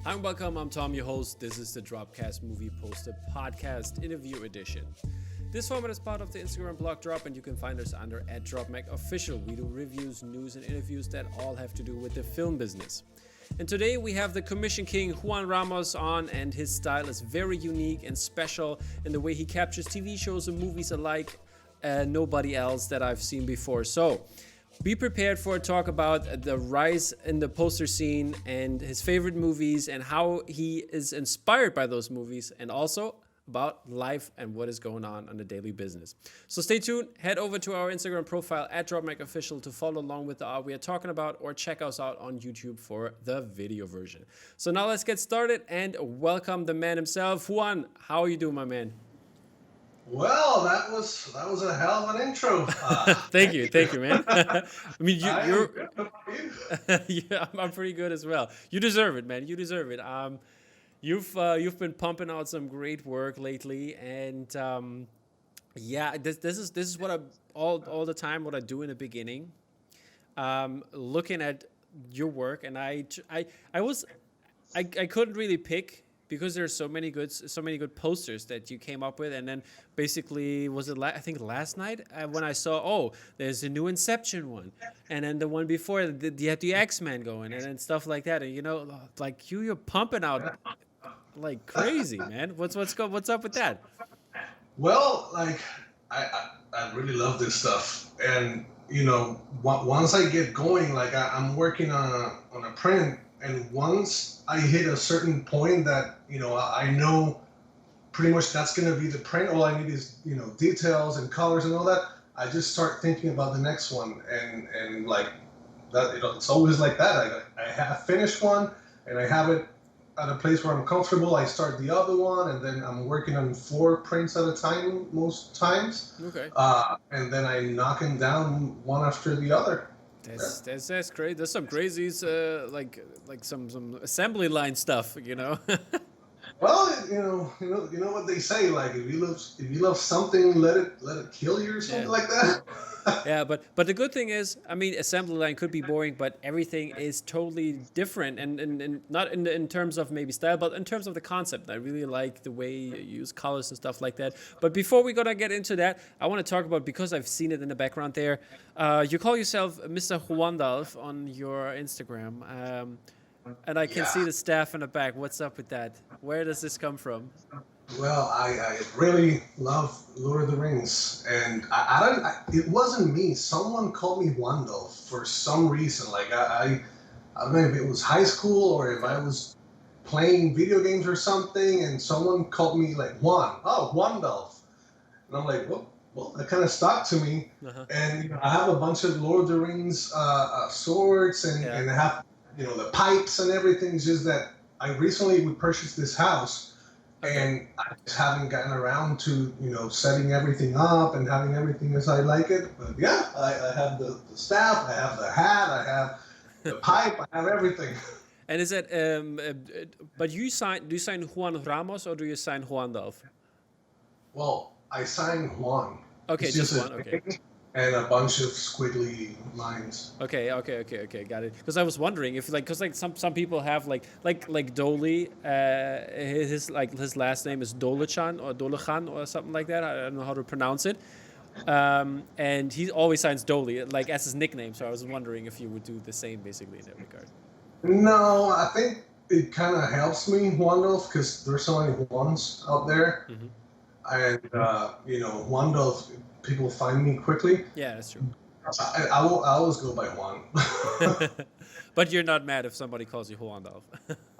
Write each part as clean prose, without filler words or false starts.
Hi and welcome, I'm Tom, your host. This is the DROPCAST Movie Poster Podcast Interview Edition. This format is part of the Instagram blog Drop, and you can find us under @DropMacOfficial. We do reviews, news, and interviews that all have to do with the film business. And today we have the Commission King Juan Ramos on, and his style is very unique and special in the way he captures TV shows and movies alike. Nobody else that I've seen before. So be prepared for a talk about the rise in the poster scene and his favorite movies and how he is inspired by those movies, and also about life and what is going on the daily business. So stay tuned, head over to our Instagram profile @DropMacOfficial to follow along with the art we are talking about, or check us out on YouTube for the video version. So now let's get started and welcome the man himself. Juan, how are you doing, my man? Well, that was a hell of an intro. Thank you, man. I mean, you're good. How about you? yeah, I'm pretty good as well. You deserve it, man. You deserve it. You've been pumping out some great work lately, and this is what I all the time what I do in the beginning. Looking at your work, and I couldn't really pick, because there's so many good posters that you came up with, and then basically I think last night when I saw there's a new Inception one, and then the one before you had the X-Men going, and then stuff like that, and like you're pumping out like crazy, man. What's up with that? Well, like I really love this stuff, and once I get going, like I'm working on a print, and once I hit a certain point that I know pretty much that's gonna be the print. All I need is details and colors and all that. I just start thinking about the next one, and like that. It's always like that. I have finished one, and I have it at a place where I'm comfortable. I start the other one, and then I'm working on 4 prints at a time most times. Okay. And then I knock them down one after the other. That's great. There's some crazies, like some assembly line stuff, Well, you know what they say, like if you love something, let it kill you or something like that. Yeah, but the good thing is, I mean, assembly line could be boring, but everything is totally different, and not in terms of maybe style, but in terms of the concept. I really like the way you use colors and stuff like that. But before we're gonna get into that, I want to talk about, because I've seen it in the background there. You call yourself Mr. Juandalf on your Instagram, and I can see the staff in the back. What's up with that? Where does this come from? Well, I really love Lord of the Rings, and it wasn't me. Someone called me Juandalf for some reason. Like I don't know if it was high school or if I was playing video games or something, and someone called me like Juandalf, and I'm like, well, that kind of stuck to me. Uh-huh. And I have a bunch of Lord of the Rings swords, and I have the pipes and everything. It's just that we purchased this house. Okay. And I just haven't gotten around to, setting everything up and having everything as I like it. But yeah, I have the staff, I have the hat, I have the pipe, I have everything. And is it, but do you sign Juan Ramos, or do you sign Juandalf? Well, I sign Juan. Okay, just Juan, okay. And a bunch of squiggly lines. Okay, got it. Because I was wondering if some people have like Dolly, his last name is Dolechan or Dolechan or something like that. I don't know how to pronounce it. And he always signs Dolly like as his nickname. So I was wondering if you would do the same basically in that regard. No, I think it kind of helps me, Juandalf, because there's so many Juans out there, and Juandalf. People find me quickly. Yeah, that's true. I always go by Juan. But you're not mad if somebody calls you Juandalf?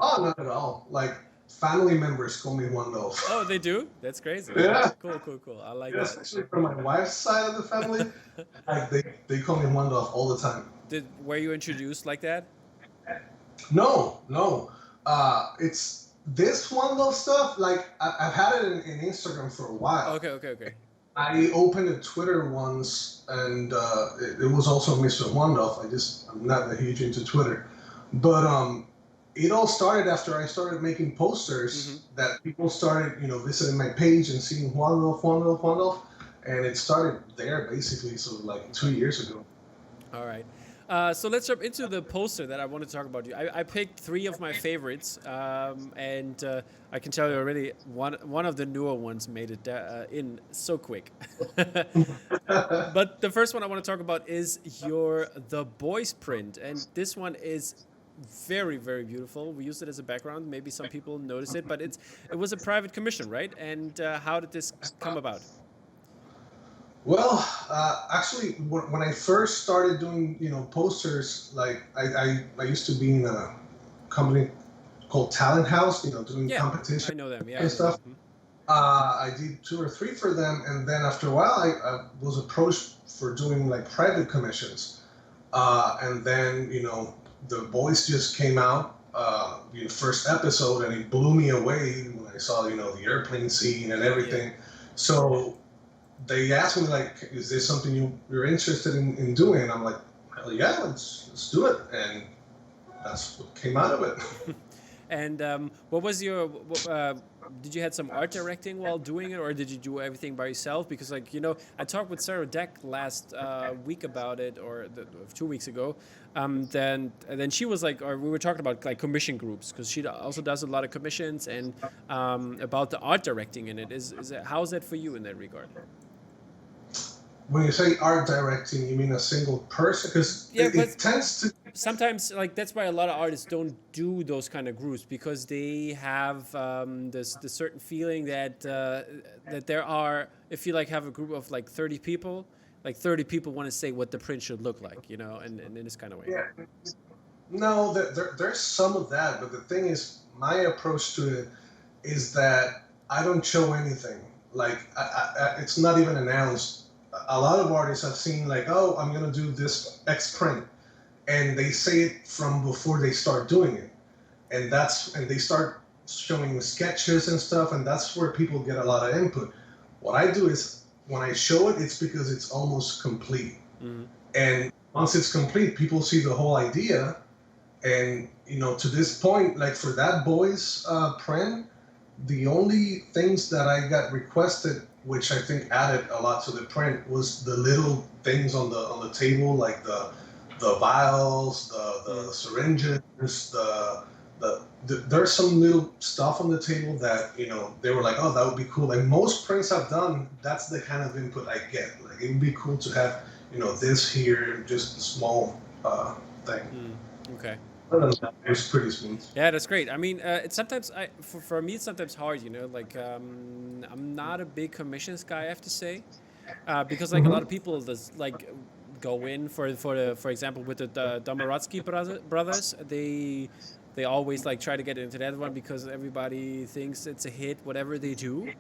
Oh, not at all. Like, family members call me Juandalf. Oh, they do? That's crazy. Yeah. Cool. I like that. Especially from my wife's side of the family. Like, they call me Juandalf all the time. Were you introduced like that? No. It's this Juandalf stuff. Like, I've had it in Instagram for a while. Okay. I opened a Twitter once, and it was also Mr. Juandalf. I'm not that huge into Twitter, but it all started after I started making posters that people started, visiting my page and seeing Juandalf, and it started there basically. So like 2 years ago. All right. So let's jump into the poster that I want to talk about. I picked three of my favorites, and I can tell you already one of the newer ones made it in so quick. But the first one I want to talk about is your The Boys print, and this one is very, very beautiful. We used it as a background. Maybe some people notice it, but it was a private commission, right? And how did this come about? Well, actually, when I first started doing, posters, like I used to be in a company called Talent House, doing Yeah, I competition know them. Yeah, I and know them. stuff. I did two or three for them, and then after a while, I was approached for doing like private commissions, and then the Boys just came out, the first episode, and it blew me away when I saw the airplane scene and everything. Yeah. So they asked me like, "Is this something you're interested in doing?" And I'm like, "Hell yeah, let's do it." And that's what came out of it. And what was your? Did you had some art directing while doing it, or did you do everything by yourself? Because I talked with Sarah Deck last week about it, or 2 weeks ago. Then she was like, or we were talking about like commission groups, because she also does a lot of commissions, and about the art directing in it. How is that for you in that regard? When you say art directing, you mean a single person? Because it tends to. Sometimes, like, that's why a lot of artists don't do those kind of groups, because they have this certain feeling that there are, if you like have a group of like 30 people, like 30 people want to say what the print should look like, and in this kind of way. Yeah. No, there's some of that, but the thing is, my approach to it is that I don't show anything. Like, it's not even announced. A lot of artists I've seen like, oh, I'm gonna do this X print, and they say it from before they start doing it, and they start showing sketches and stuff, and that's where people get a lot of input. What I do is when I show it, it's because it's almost complete, and once it's complete, people see the whole idea, and to this point, like for that Boys print, the only things that I got requested, which I think added a lot to the print, was the little things on the table, like the vials, the syringes, there's some little stuff on the table that they were like, oh, that would be cool. Like most prints I've done, that's the kind of input I get. Like it would be cool to have this here, just a small thing. Okay. It's pretty smooth. Yeah, that's great. I mean, it's sometimes for me it's sometimes hard, like I'm not a big commissions guy, I have to say, because like a lot of people just like go in for example with the Domorotsky brothers, they always like try to get into that one because everybody thinks it's a hit, whatever they do.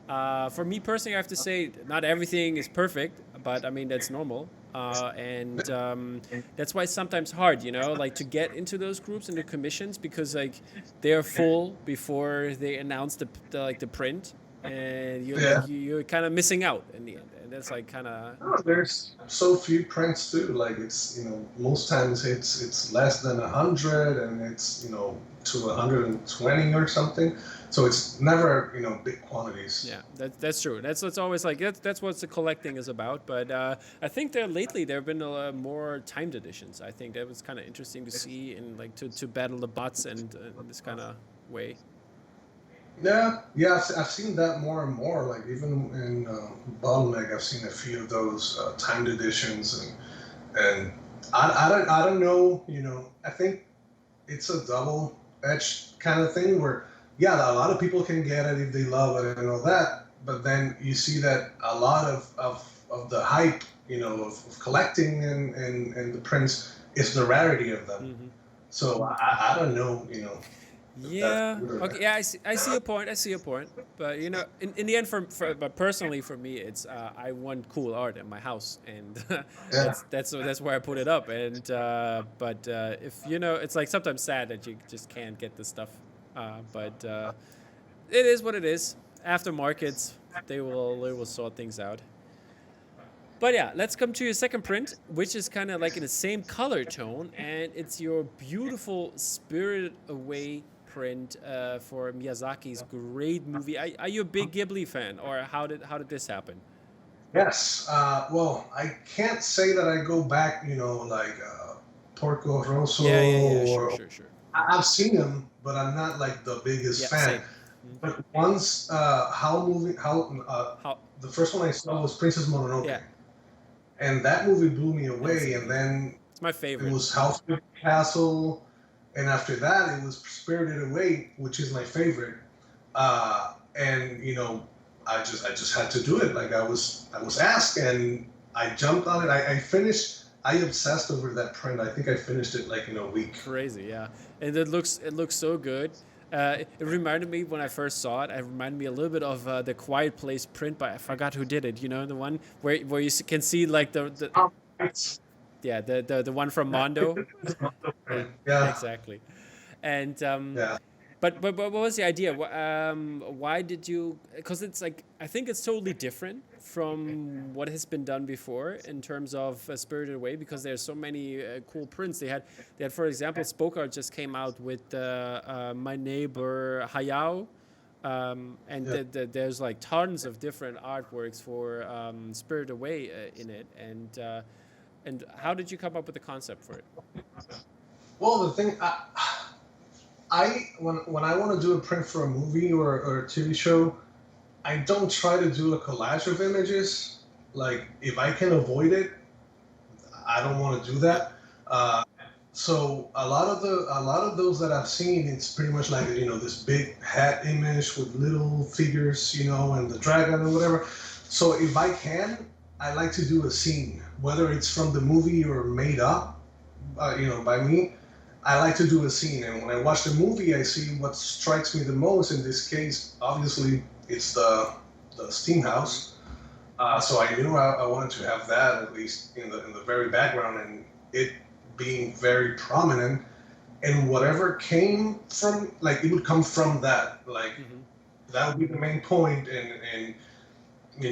For me personally, I have to say not everything is perfect, but I mean that's normal. And that's why it's sometimes hard, like to get into those groups and the commissions, because like they're full before they announce the print, and you're kind of missing out in the end, and that's like kind of. There's so few prints too. Like it's most times it's less than 100, and it's to 120 or something. So it's never big quantities. Yeah, that's true. That's always like that's what the collecting is about. But I think lately there have been more timed editions. I think that was kind of interesting to see, and like to battle the bots and this kind of way. Yeah, I've seen that more and more. Like even in Bottleneck, I've seen a few of those timed editions, and I don't know. I think it's a double-edged kind of thing where. Yeah, a lot of people can get it if they love it and all that, but then you see that a lot of the hype, of collecting and the prints is the rarity of them. Mm-hmm. So I don't know, Yeah. Okay. Yeah, I see your point. But in the end, but personally for me, it's I want cool art in my house, and that's where I put it up. And but if it's like sometimes sad that you just can't get the stuff. But it is what it is. Aftermarkets, they will sort things out. But yeah, let's come to your second print, which is kind of like in the same color tone, and it's your beautiful Spirited Away print for Miyazaki's great movie. Are you a big Ghibli fan, or how did this happen? Yes. Well, I can't say that I go back, Porco Rosso, Yeah. or Sure. I've seen them, but I'm not like the biggest Yeah, fan. same. But once, How? the first one I saw was Princess Mononoke, Yeah, and that movie blew me away. And insane. then It's my it favorite. was House of Castle, and after that it was Spirited Away, which is my favorite. And I just had to do it. Like I was asked, and I jumped on it. I finished. I obsessed over that print. I think I finished it like in a week. Crazy, yeah. And it looks so good. It reminded me when I first saw it. It reminded me a little bit of the Quiet Place print, but I forgot who did it. You know, the one where you can see like the the one from Mondo. Yeah. Exactly. And Yeah. But what was the idea? Why did you? Because it's like I think it's totally different from what has been done before in terms of Spirited Away, because there's so many cool prints. They had for example, Spoke Art just came out with My Neighbor Hayao, and there's like tons of different artworks for Spirited Away in it. And how did you come up with the concept for it? Well, the thing. When I want to do a print for a movie or a TV show, I don't try to do a collage of images. Like if I can avoid it, I don't want to do that. So a lot of those that I've seen, it's pretty much like this big hat image with little figures, and the dragon or whatever. So if I can, I like to do a scene, whether it's from the movie or made up, by me. I like to do a scene, and when I watch the movie, I see what strikes me the most. In this case, obviously, it's the steam house. So I knew I wanted to have that at least in the very background, and it being very prominent. And whatever came from, like, it would come from that. Like, that would be the main point. And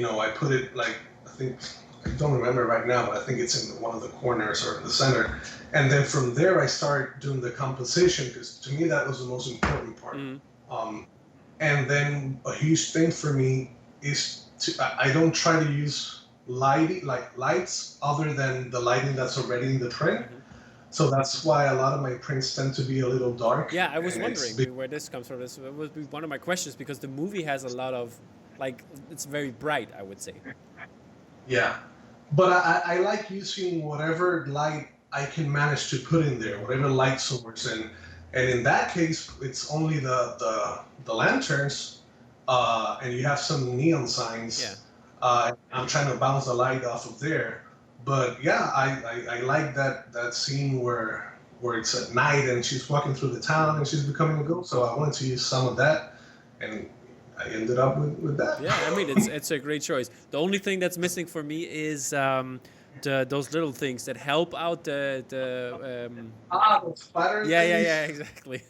I put it like, I don't remember right now, but I think it's in one of the corners or in the center. And then from there, I started doing the composition, because to me, that was the most important part. And then a huge thing for me is I don't try to use lights other than the lighting that's already in the print. So that's why a lot of my prints tend to be a little dark. Yeah, I was wondering where this comes from. This would be one of my questions, because the movie has a lot of, like, it's very bright, I would say. Yeah, but I like using whatever light I can manage to put in there, whatever light source, and in that case, it's only the lanterns, and you have some neon signs. Yeah. I'm trying to bounce the light off of there, but yeah, I like that scene where it's at night and she's walking through the town and she's becoming a ghost. So I wanted to use some of that, and I ended up with that. Yeah, I mean, it's a great choice. The only thing that's missing for me is those little things that help out the those spider things? Yeah, exactly.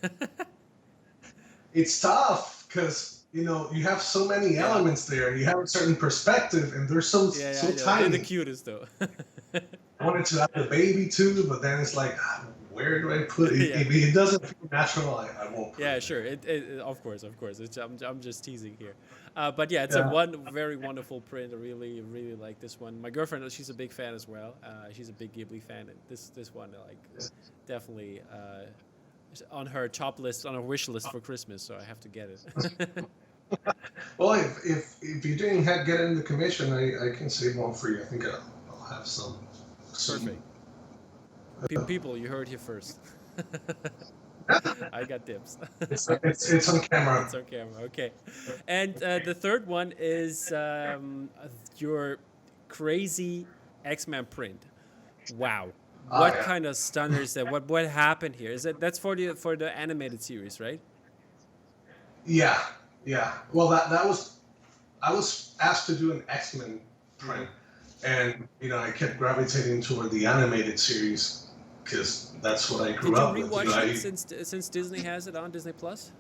It's tough because you have so many elements there, and you have a certain perspective, and they're so tiny. They're the cutest though. I wanted to have the baby too, but then it's like, where do I put it? If it doesn't feel natural, I won't put it. Sure. Of course. I'm just teasing here. But yeah, it's a very wonderful print. I really like this one. My girlfriend, she's a big fan as well. She's a big Ghibli fan, and this one, definitely on her top list, on her wish list for Christmas. So I have to get it. Well, if you didn't get it in the commission, I can save one for you. I think I'll have some. Perfect. People, you heard here first. I got dibs. It's on camera. It's on camera. Okay. And the third one is your crazy X-Men print. Wow. What kind of stunner is that? What happened here? That's for the animated series, right? Yeah. Well, that was, I was asked to do an X-Men print, and I kept gravitating toward the animated series because that's what I grew up with. Did you rewatch it since Disney has it on Disney Plus?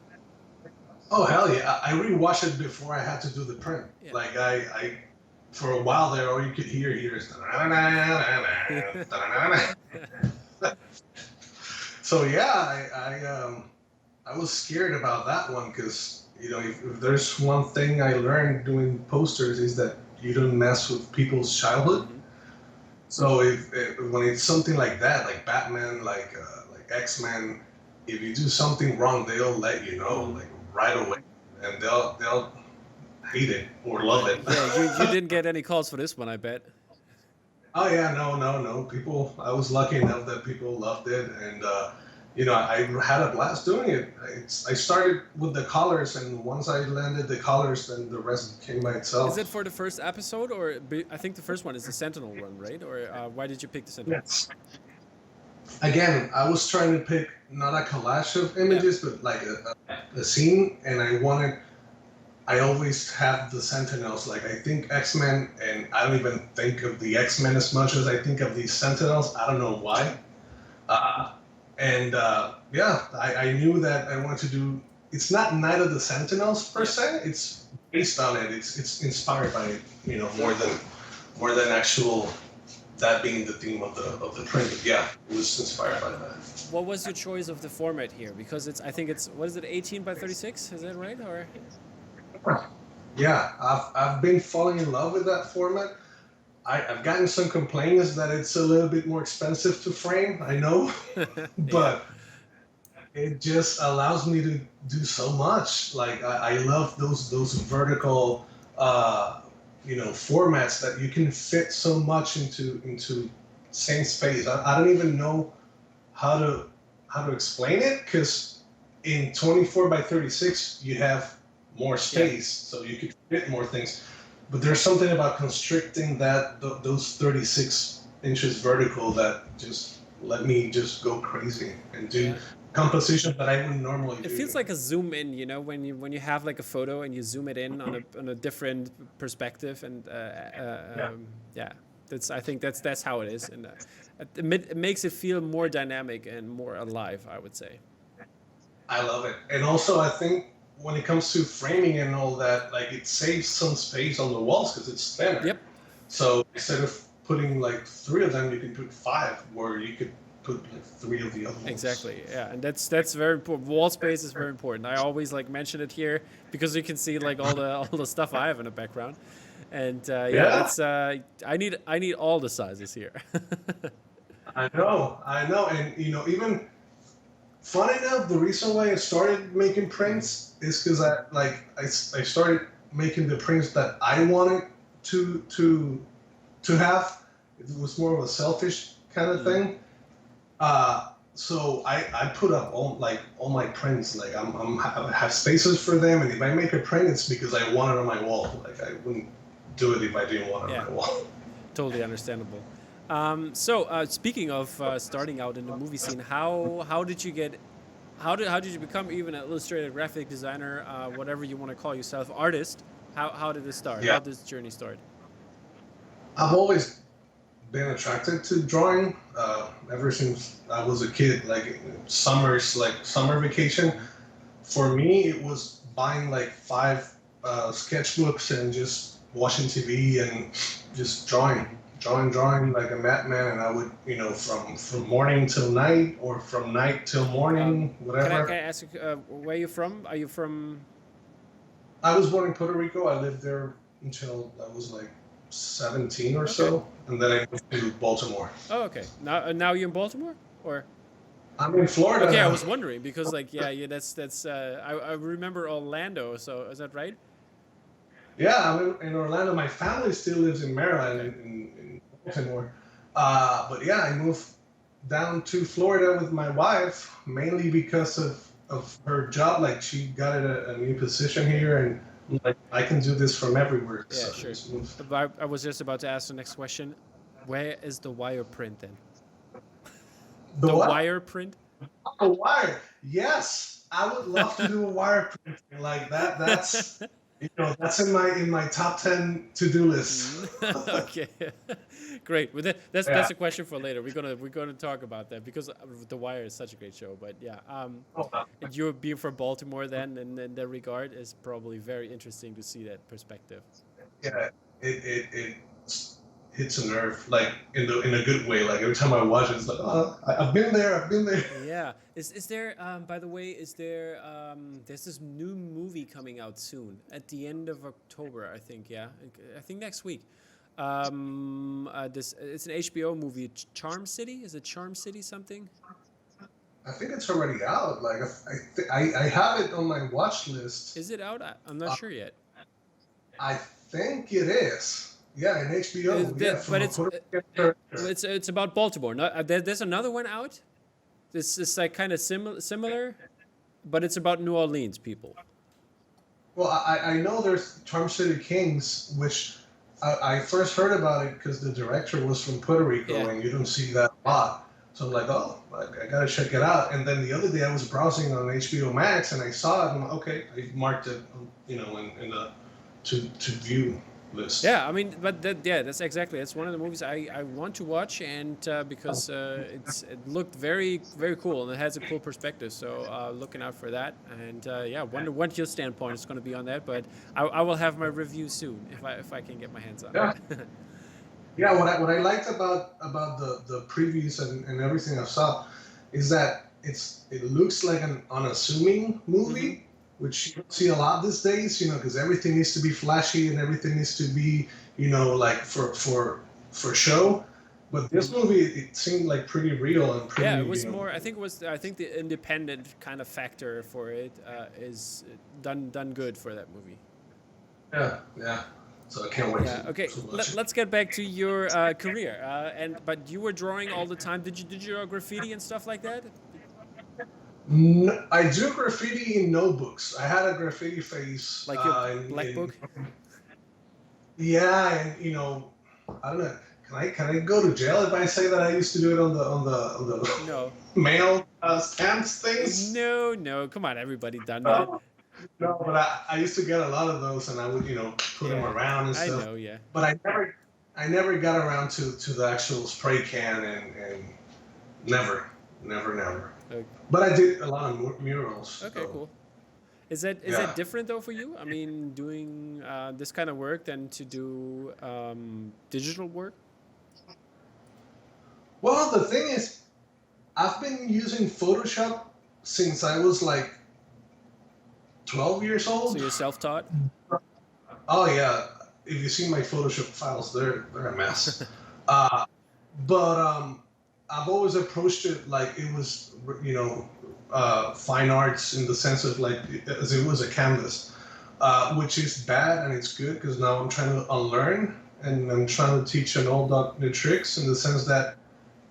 Oh hell yeah! I rewatched it before I had to do the print. Yeah. Like I for a while there, all you could hear is so yeah, I was scared about that one because if there's one thing I learned doing posters is that you don't mess with people's childhood. So when it's something like that, like Batman, like X-Men, if you do something wrong, they'll let you know Mm. like right away, and they'll hate it or love But it. yeah, you didn't get any calls for this one, I bet. Oh yeah, no. People, I was lucky enough that people loved it, and I had a blast doing it. I started with the colors, and once I landed the colors, then the rest came by Is it itself. for the first episode, or I think the first one is the Sentinel one, right? Or why did you pick the Sentinel? Yes. Again, I was trying to pick not a collage of Yeah, images, but like a scene, and I always have the Sentinels. Like I think X-Men, and I don't even think of the X-Men as much as I think of these Sentinels. I don't know why. Uh, and yeah, I knew that I wanted to do. It's not Night of the Sentinels per yeah, se. It's based on it. It's inspired by it. More than actual that being the theme of the print. But yeah, it was inspired by that. what was your choice of the format here? Because I think it's, what is it, 18 by 36? Is that right? Or Yeah, I've been falling in love with that format. I've gotten some complaints that it's a little bit more expensive to frame. I know, yeah, but it just allows me to do so much. Like I love those vertical, formats that you can fit so much into same space. I don't even know how to explain it because in 24 by 36 you have more yeah, space, so you could fit more things. But there's something about constricting those 36 inches vertical that just let me just go crazy and do yeah. composition that I wouldn't normally It do. feels like a zoom in, when you have like a photo and you zoom it in on a different perspective, and Yeah, yeah, I think that's how it is, and it makes it feel more dynamic and more alive, I would say. I love it. And also, I think when it comes to framing and all that, like it saves some space on the walls because it's thinner. Yep, So instead of putting like three of them, you can put five, where you could put like three of the other ones. exactly. Yeah, and that's very important. Wall space is very important. I always like mention it here because you can see like all the stuff I have in the background, and yeah, Yeah, that's I need all the sizes here. I know, and even funny enough, the reason why I started making prints is because I started making the prints that I wanted to have. It was more of a selfish kind of Mm. thing. So I put up all my prints. Like I have spaces for them, and if I make a print, it's because I want it on my wall. Like I wouldn't do it if I didn't want it Yeah. on my wall. Totally understandable. So speaking of starting out in the movie scene, how did you get how did you become even an illustrated graphic designer, whatever you want to call yourself, artist? How did this start? How Yeah, did this journey start? I've always been attracted to drawing ever since I was a kid. Like summers, like summer vacation. For me, it was buying like five sketchbooks and just watching TV and just drawing like a madman. And I would, from morning till night or from night till Um, morning, can I whatever. ask where you from? Are you from? I was born in Puerto Rico. I lived there until I was like 17 or Okay. so, and then I moved to Baltimore. Oh, okay. Now you're in Baltimore, or? I'm in Florida Okay, I now. was wondering because like yeah, that's I remember Orlando. So is that right? Yeah, I'm in Orlando. My family still lives in Maryland, Okay. in Baltimore. But yeah, I moved down to Florida with my wife mainly because of her job. Like she got a new position here, and like I can do this from everywhere. Yeah, So I sure. just moved. I was just about to ask the next question. Where is the wire print then? The The what? wire print? A wire. Yes, I would love to do a wire printing like that. That's in my top 10 to-do list. Mm, okay, great. But that's Yeah. a question for later. We're gonna talk about that because The Wire is such a great show. But yeah, and you being from Baltimore then, in that regard, is probably very interesting to see that perspective. Yeah, it hits a nerve, like in a good way. Like every time I watch it, it's like, oh, I've been there, I've been there. Yeah. Is there by the way, is there there's this new movie coming out soon at the end of October, I think, yeah. I think next week. This it's an HBO movie, Charm City. Is it Charm City something? I think it's already out. Like I have it on my watch list. Is it out? I'm not sure yet. I think it is. Yeah, an HBO movie. Yeah, But it's about Baltimore. No, there's another one out. This is like kind of similar, but it's about New Orleans people. Well, I know there's Charm City Kings, which I first heard about it because the director was from Puerto Rico, and you don't see that a lot. So I'm like, oh, I gotta check it out. And then the other day I was browsing on HBO Max and I saw it. And I'm like, okay, I marked it, in the to view list. Yeah, I mean, but that's exactly. It's one of the movies I want to watch, and because it looked very, very cool and it has a cool perspective. So looking out for that, and wonder what your standpoint is going to be on that. But I will have my review soon if I can get my hands on it. Yeah, what I liked about the previews and everything I saw is that it looks like an unassuming movie, which you don't see a lot these days, because everything needs to be flashy and everything needs to be, like for show. But this movie, it seemed like pretty real and pretty. Yeah, it was more. I think the independent kind of factor for it is done good for that movie. Yeah. So I can't wait. Yeah. Okay. Let's get back to your career. But you were drawing all the time. Did you draw graffiti and stuff like that? No, I drew graffiti in notebooks. I had a graffiti phase. Like your black book. Yeah, and I don't know. Can I go to jail if I say that I used to do it on the no mail stamps things? No. Come on, everybody done that. No, but I used to get a lot of those, and I would put them around and stuff. I know, yeah. But I never got around to the actual spray can, and never. Okay. But I did a lot of murals. Okay, so. Cool. Is that different though for you? I mean, doing this kind of work than to do digital work? Well, the thing is, I've been using Photoshop since I was like 12 years old. So you're self-taught? Oh yeah. If you see my Photoshop files, they're a mess. But I've always approached it like it was, fine arts in the sense of like as it was a canvas, which is bad and it's good because now I'm trying to unlearn and I'm trying to teach an old dog new tricks in the sense that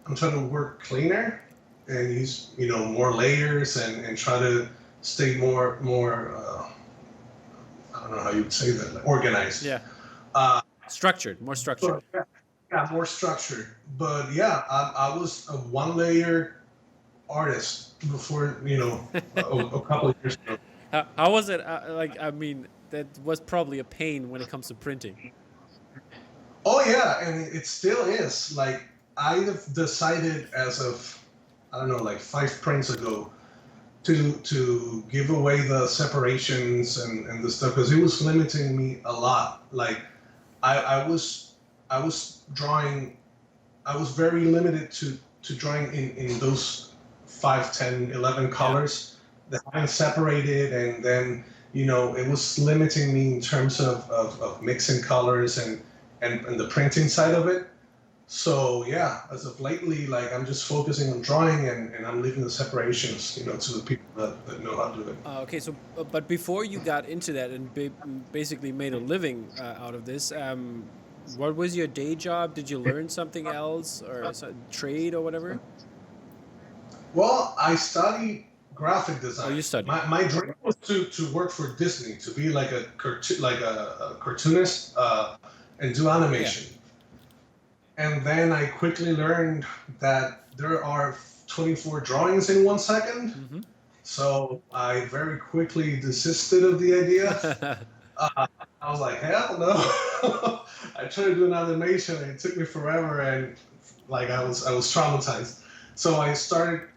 I'm trying to work cleaner and use more layers and try to stay more I don't know how you would say that, like organized. Yeah. Structured, more structured. Yeah, more structured. But yeah, I was a one-layer artist before, a couple of years ago. How was it? I mean, that was probably a pain when it comes to printing. Oh yeah, and it still is. Like I've decided as of, I don't know, like 5 prints ago, to give away the separations and the stuff because it was limiting me a lot. Like I was drawing, I was very limited to drawing in those 5, 10, 11 colors that I separated, and then it was limiting me in terms of mixing colors and the printing side of it. So yeah, as of lately, like I'm just focusing on drawing and I'm leaving the separations, to the people that know how to do it. Okay, so but before you got into that and basically made a living out of this, what was your day job? Did you learn something else or a trade or whatever? Well, I studied graphic design. Oh, you studied. My dream was to work for Disney, to be like a cartoonist and do animation. Yeah. And then I quickly learned that there are 24 drawings in 1 second. Mm-hmm. So I very quickly desisted of the idea. I was like, hell no. I tried to do an animation and it took me forever and like I was traumatized. So I studied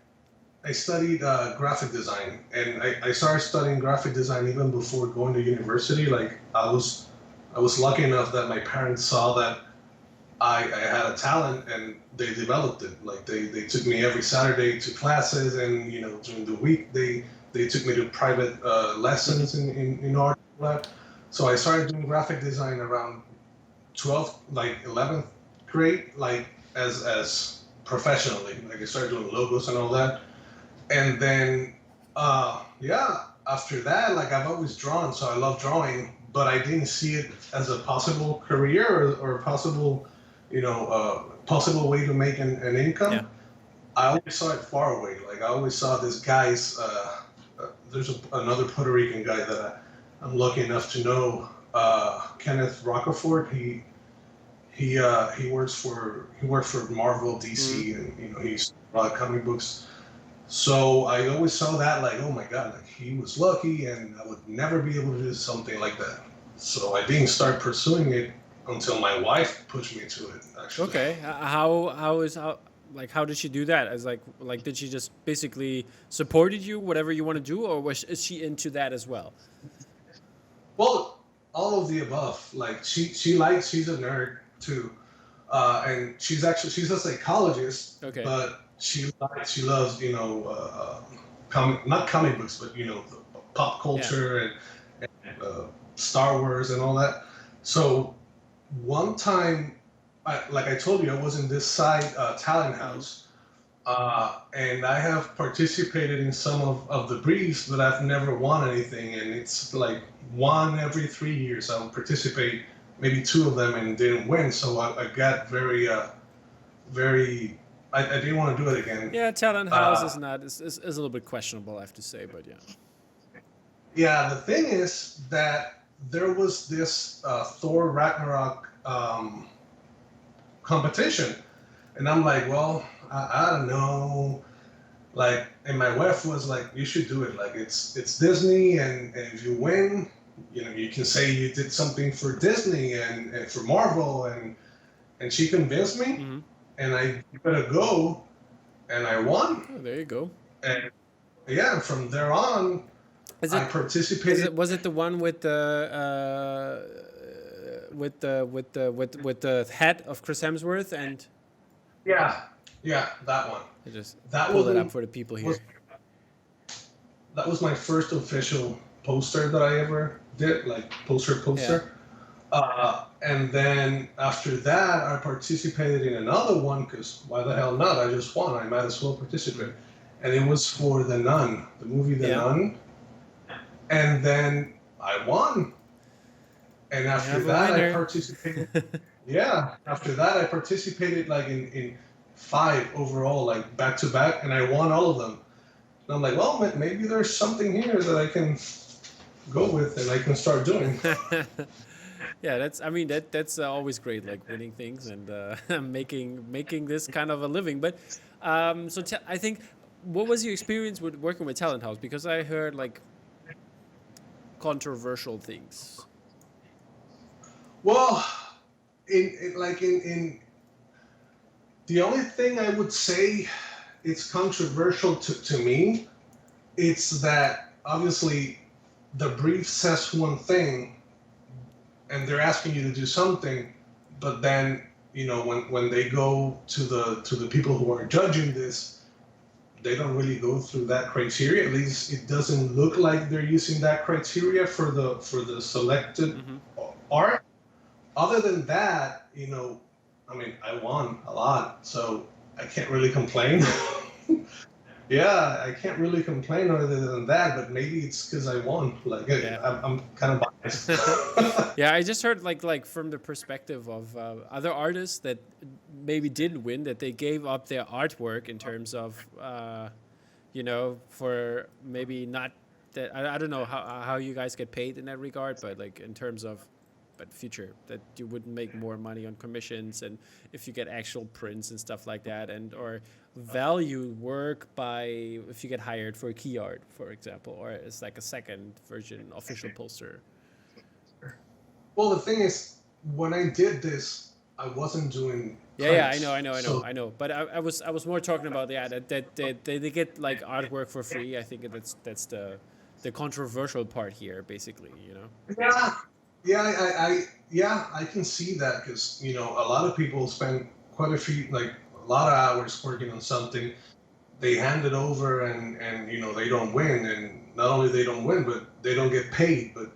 graphic design, and I started studying graphic design even before going to university. Like I was lucky enough that my parents saw that I had a talent and they developed it. Like they took me every Saturday to classes, and during the week they took me to private lessons in art. So I started doing graphic design around 12th, like 11th grade, like as professionally. Like I started doing logos and all that. And then, yeah, after that, like I've always drawn, so I love drawing, but I didn't see it as a possible career or a possible, possible way to make an income. Yeah. I always saw it far away. Like I always saw this guy's. There's another Puerto Rican guy that I'm lucky enough to know, Kenneth Rocafort. He works for Marvel, DC, and he's a lot of comic books. So I always saw that like, oh my God, like he was lucky, and I would never be able to do something like that. So I didn't start pursuing it until my wife pushed me to it. Actually. Okay. How did she do that? As like did she just basically supported you whatever you want to do, or is she into that as well? Well, all of the above. Like she's a nerd too, and she's a psychologist. Okay. But she loves not comic books, but the pop culture and Star Wars and all that. So one time, like I told you, I was in this side talent house, and I have participated in some of the briefs, but I've never won anything. And it's like one every 3 years I would participate, maybe 2 of them, and didn't win. So I got very I didn't want to do it again. Yeah, talent house is a little bit questionable, I have to say, but yeah. Yeah, the thing is that there was this Thor Ragnarok competition, and I'm like, well, I don't know, like, and my wife was like, you should do it. Like, it's Disney, and if you win, you can say you did something for Disney and for Marvel, and she convinced me. Mm-hmm. And I gave it a go, and I won. Oh, there you go. And yeah, from there on, I participated. Was it the one with the head of Chris Hemsworth and? Yeah, that one. I just that pull it up for the people here. That was my first official poster that I ever did, like poster. Yeah. And then after that, I participated in another one, because why the hell not? I just won. I might as well participate. And it was for The Nun, the movie The Nun. And then I won. And after that, I participated. Yeah. After that, I participated like in 5 overall, like back to back, and I won all of them. And I'm like, well, maybe there's something here that I can go with and I can start doing. Yeah, that's always great, like winning things and making this kind of a living. But I think, what was your experience with working with Talent House? Because I heard like controversial things. Well, in the only thing I would say it's controversial to me, it's that obviously the brief says one thing, and they're asking you to do something, but then when they go to the people who are judging this, they don't really go through that criteria. At least it doesn't look like they're using that criteria for the selected art. Other than that, I won a lot, so I can't really complain. Yeah, I can't really complain other than that, but maybe it's because I won. Like, I'm kind of biased. Yeah, I just heard like from the perspective of other artists that maybe didn't win, that they gave up their artwork in terms of, for maybe not that. I don't know how you guys get paid in that regard, but like in terms of, future, that you wouldn't make more money on commissions, and if you get actual prints and stuff like that, and or value work by if you get hired for key art, for example, or it's like a second version official poster. Well, the thing is, when I did this, I wasn't doing. Yeah, I know. But I was more talking about that they get like artwork for free. I think that's the controversial part here, basically. Yeah, I can see that, because a lot of people spend quite a lot of hours working on something. They hand it over and they don't win, and not only they don't win, but they don't get paid. But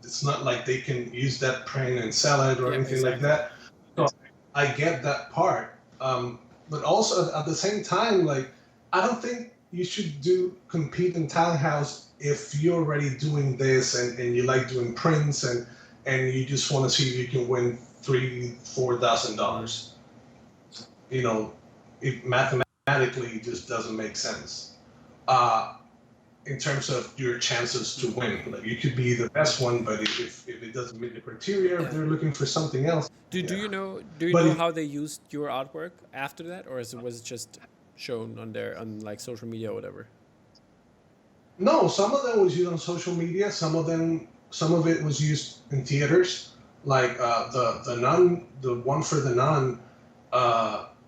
it's not like they can use that print and sell it or anything like exactly. that. So I get that part. But also at the same time, like, I don't think you should compete in Tally House if you're already doing this and you like doing prints and you just want to see if you can win $3,000-$4,000. You know, it mathematically just doesn't make sense. In terms of your chances to win, like, you could be the best one, but if it doesn't meet the criteria, if they're looking for something else. Do you know how they used your artwork after that, or was it just shown on like social media or whatever? No, some of them was used on social media. Some of it was used in theaters, like the Nun, the one for the Nun.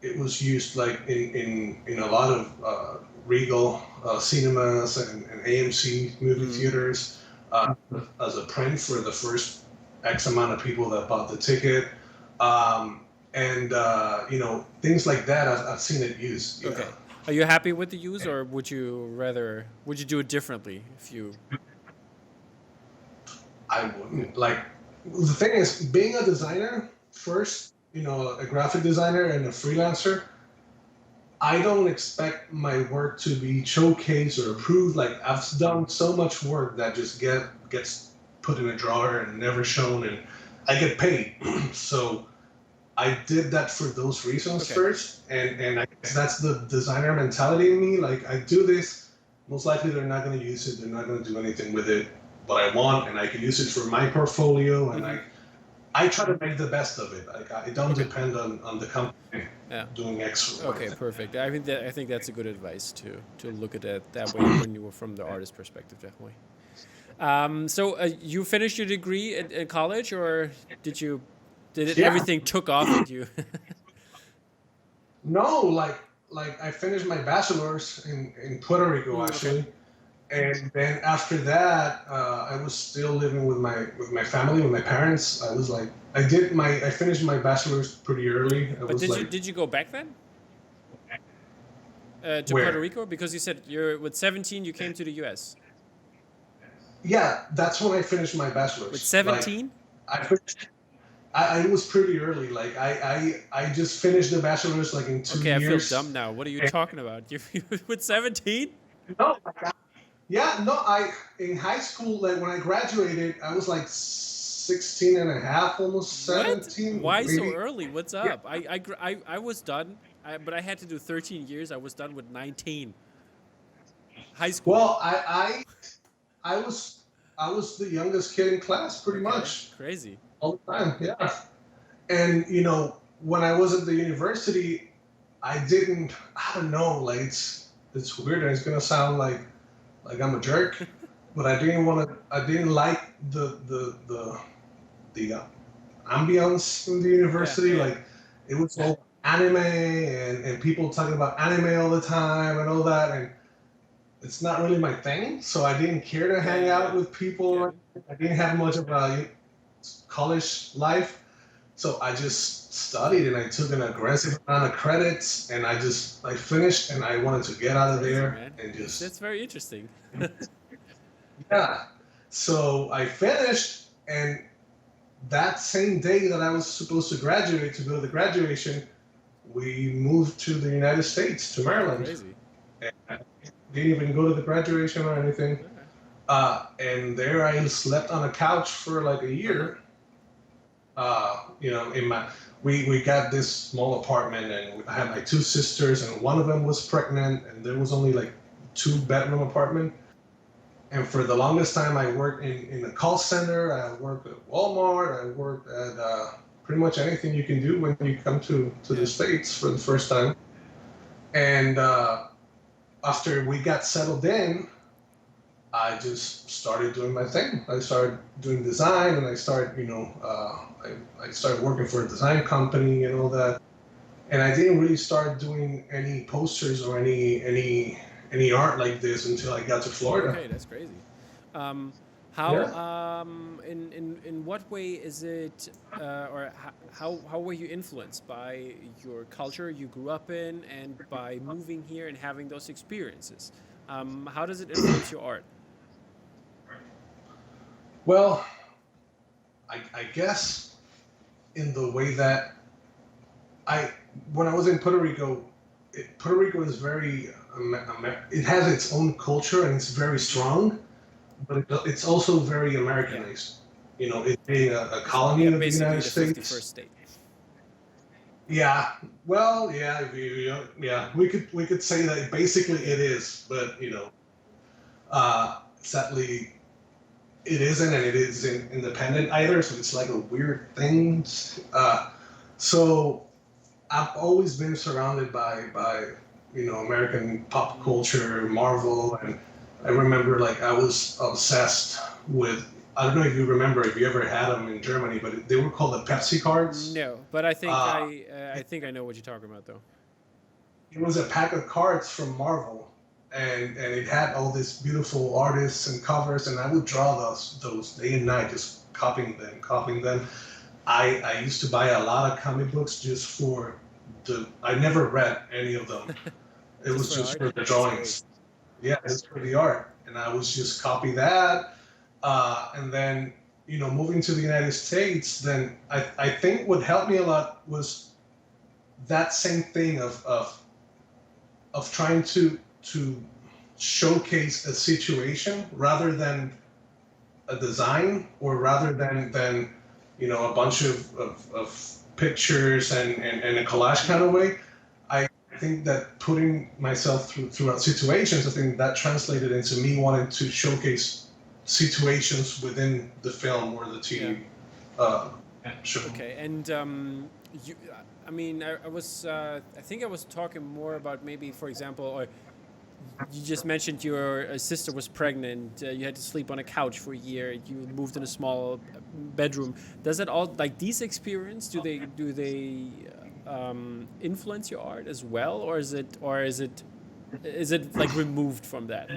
It was used like in a lot of Regal cinemas and AMC movie theaters as a print for the first X amount of people that bought the ticket, and you know, things like that. I've seen it used. Okay. Are you happy with the use, or would you do it differently if you? I wouldn't. Like, the thing is, being a designer first, you know, a graphic designer and a freelancer, I don't expect my work to be showcased or approved. Like, I've done so much work that just gets put in a drawer and never shown, and I get paid. So I did that for those reasons first, and I guess that's the designer mentality in me. Like, I do this, most likely they're not going to use it, they're not going to do anything with it, but I want, and I can use it for my portfolio, and I try to make the best of it. Like, I don't depend on the company doing X. Okay, perfect. I think that's a good advice to look at it that way when you were from the artist perspective, definitely. So you finished your degree at college, or did everything took off at you? No, like I finished my bachelor's in Puerto Rico, actually. And then after that, I was still living with my family, with my parents. I was like, I finished my bachelor's pretty early. But did you go back then? To Puerto Rico? Because you said with 17 you came to the US. Yeah, that's when I finished my bachelor's. With 17? I was pretty early. Like, I just finished the bachelor's like in 2 years. Okay, I feel dumb now. What are you talking about? You with 17? No. Yeah, no, in high school, like, when I graduated, I was like 16 and a half, almost 17. What? Why maybe so early? What's up? Yeah. I was done, but I had to do 13 years. I was done with 19. High school. Well, I was the youngest kid in class, pretty much. Crazy. All the time, yeah. And, you know, when I was at the university, I don't know, like, it's weird, and it's gonna sound like I'm a jerk, but I didn't like the ambience in the university. Yeah. Like, it was all anime and people talking about anime all the time and all that, and it's not really my thing. So I didn't care to hang out with people. Yeah. I didn't have much of a college life. So I just studied, and I took an aggressive amount of credits, and I finished, and I wanted to get out of there and just. That's very interesting. Yeah. So I finished, and that same day that I was supposed to graduate, to go to the graduation, we moved to the United States, to Maryland. Crazy. And I didn't even go to the graduation or anything. And there I slept on a couch for like a year. You know, we got this small apartment, and I had my two sisters, and one of them was pregnant, and there was only like 2-bedroom apartment. And for the longest time, I worked in a call center. I worked at Walmart. I worked at pretty much anything you can do when you come to the States for the first time. And after we got settled in, I just started doing my thing. I started doing design, and I started, you know, I started working for a design company and all that. And I didn't really start doing any posters or any art like this until I got to Florida. Okay, that's crazy. In what way is it, or how were you influenced by your culture you grew up in, and by moving here and having those experiences? How does it influence your art? Well, I guess in the way that I when I was in Puerto Rico, Puerto Rico is very it has its own culture and it's very strong, but it's also very Yeah. Americanized. You know, it being a colony Yeah, of the basically United the 51st States. state. Yeah, well, yeah, yeah, we could say that basically Yeah. it is, but sadly it isn't, and it isn't independent either. So it's like a weird thing. So I've always been surrounded by American pop Mm. culture, Marvel, and I remember like I was obsessed with. I don't know if you remember if you ever had them in Germany, but they were called the Pepsi cards. No, but I think Uh, I think I know what you're talking about though. it was a pack of cards from Marvel, and it had all these beautiful artists and covers, and I would draw those day and night, just copying them. I used to buy a lot of comic books just for the. I never read any of them. It Just was for just art. for the That's great. drawings. Yeah, it's for the art, and I was just copy that. And then moving to the United States, then I think what helped me a lot was that same thing of trying to showcase a situation rather than a design, or rather than a bunch of pictures and a collage kind of way. I think that putting myself throughout situations, I think that translated into me wanting to showcase situations within the film or the Yeah. TV show. Okay. And you, I mean, I was I think I was talking more about maybe, for example, or you just mentioned your sister was pregnant. You had to sleep on a couch for a year. You moved in a small bedroom. Does it all like these experience? Do they influence your art as well, or is it like removed from that?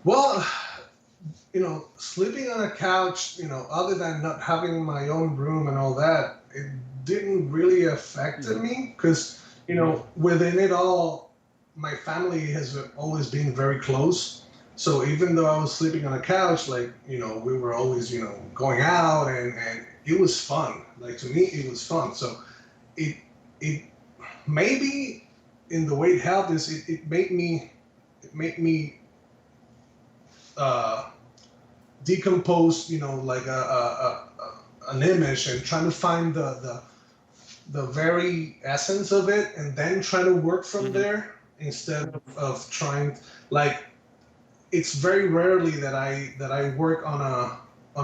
Well, sleeping on a couch, other than not having my own room and all that, it didn't really affect Mm-hmm. me because, within it all, my family has always been very close. So even though I was sleeping on a couch, like, we were always, going out, and it was fun. Like, to me, it was fun. So it, it maybe in the way it helped is it made me uh, decompose, like an image, and trying to find the very essence of it, and then try to work from Mm-hmm. there instead of trying. Like, it's very rarely that I work on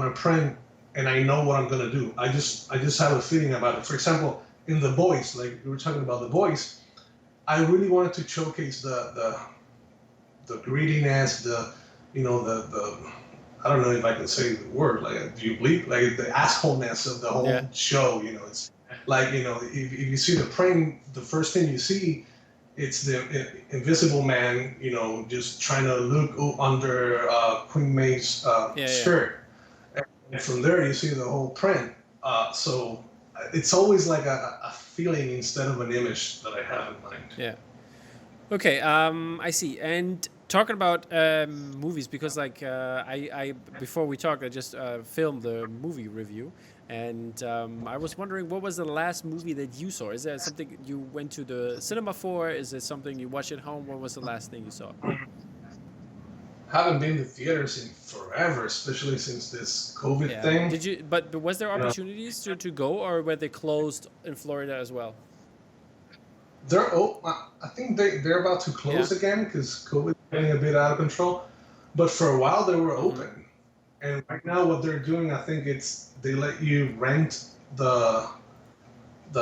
a print and I know what I'm gonna do. I just have a feeling about it. For example, in The Boys, like we were talking about The Boys, I really wanted to showcase the greediness, the I don't know if I can say the word, like, do you believe, like, the assholeness of the Yeah. whole show. It's like, if you see the print, the first thing you see, it's the invisible man, just trying to look under Queen May's Yeah. Yeah. skirt, and from there you see the whole print. So it's always like a feeling instead of an image that I have in mind. Yeah. Okay, I see. And talking about movies, because like I before we talk, I just filmed the movie review, and I was wondering what was the last movie that you saw? Is there something you went to the cinema for? Is it something you watched at home? What was the last thing you saw? Haven't been to theaters in forever, especially since this COVID Yeah. thing. Did you? But was there You know, opportunities to go, or were they closed in Florida as well? I think they're about to Yeah. close again because COVID is getting a bit out of control. But for a while they were Mm-hmm. open, and right now what they're doing, I think it's they let you rent the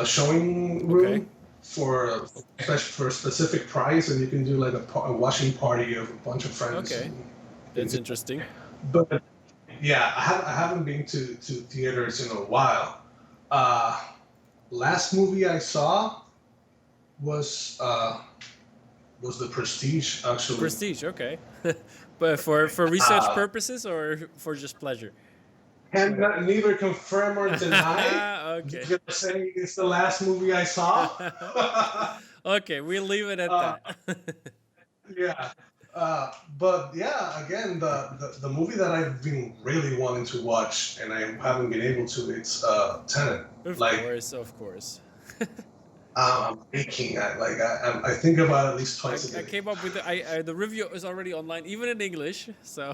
showing Okay. room for a specific price, and you can do like a watching party of a bunch of friends. Okay. That's interesting. But yeah, I haven't been to theaters in a while. Uh, Last movie I saw was The Prestige, The actually. Prestige. Okay. But for research Uh, purposes or for just pleasure? can neither confirm or deny. Okay. Just gonna say it's the last movie I saw. Okay, we'll leave it at uh, that. yeah. But yeah, again, the movie that I've been really wanting to watch and I haven't been able to, it's Tenet. Like, Of course. I'm aching at, like, I think about it at least twice a I day. came up with the review is already online, even in English. So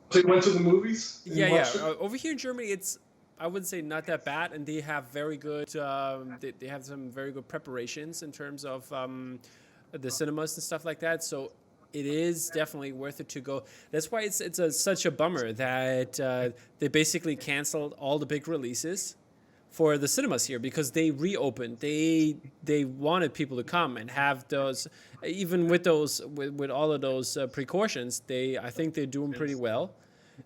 So you went to the movies and yeah. watched it? Over here in Germany, it's I would say not that bad, and they have very good. They have some very good preparations in terms of the cinemas and stuff like that. So it is definitely worth it to go. That's why such a bummer that they basically canceled all the big releases for the cinemas here because they reopened. They wanted people to come and have those, even with those with all of those precautions. I think they're doing pretty well,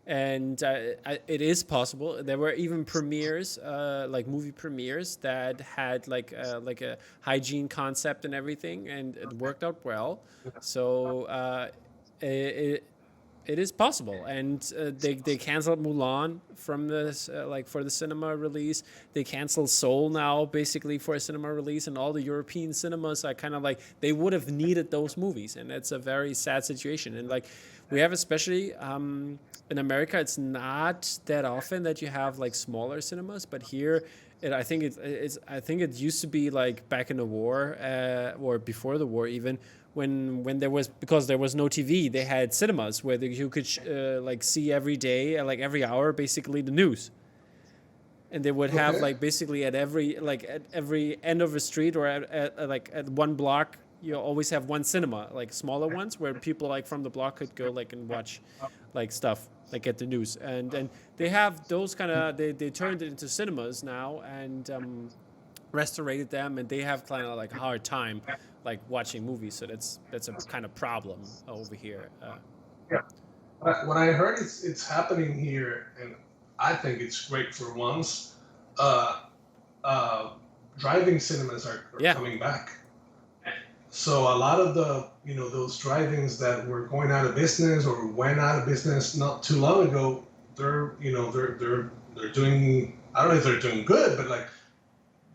and it is possible. There were even premieres, like movie premieres that had like a hygiene concept and everything, and it worked out well. So it it is possible, and they canceled Mulan from this like for the cinema release. They canceled Soul now, basically for a cinema release, and all the European cinemas are kind of like they would have needed those movies, and it's a very sad situation. And like we have, especially in America, it's not that often that you have like smaller cinemas, but here. I think I think it used to be like back in the war or before the war even when there was, because there was no TV, they had cinemas where you could like see every day, like every hour, basically the news, and they would have Okay. like basically at every end of a street or like at one block, you always have one cinema, like smaller ones where people like from the block could go like and watch like stuff, like get the news. And they have those kind of, they turned it into cinemas now, and restorated them, and they have kind of like a hard time like watching movies. So that's a kind of problem over here. Yeah. What I heard is it's happening here, and I think it's great for once. Uh, uh, Driving cinemas are Yeah, coming back. So a lot of the, those drive-ins that were going out of business or went out of business not too long ago, they're doing. I don't know if they're doing good, but like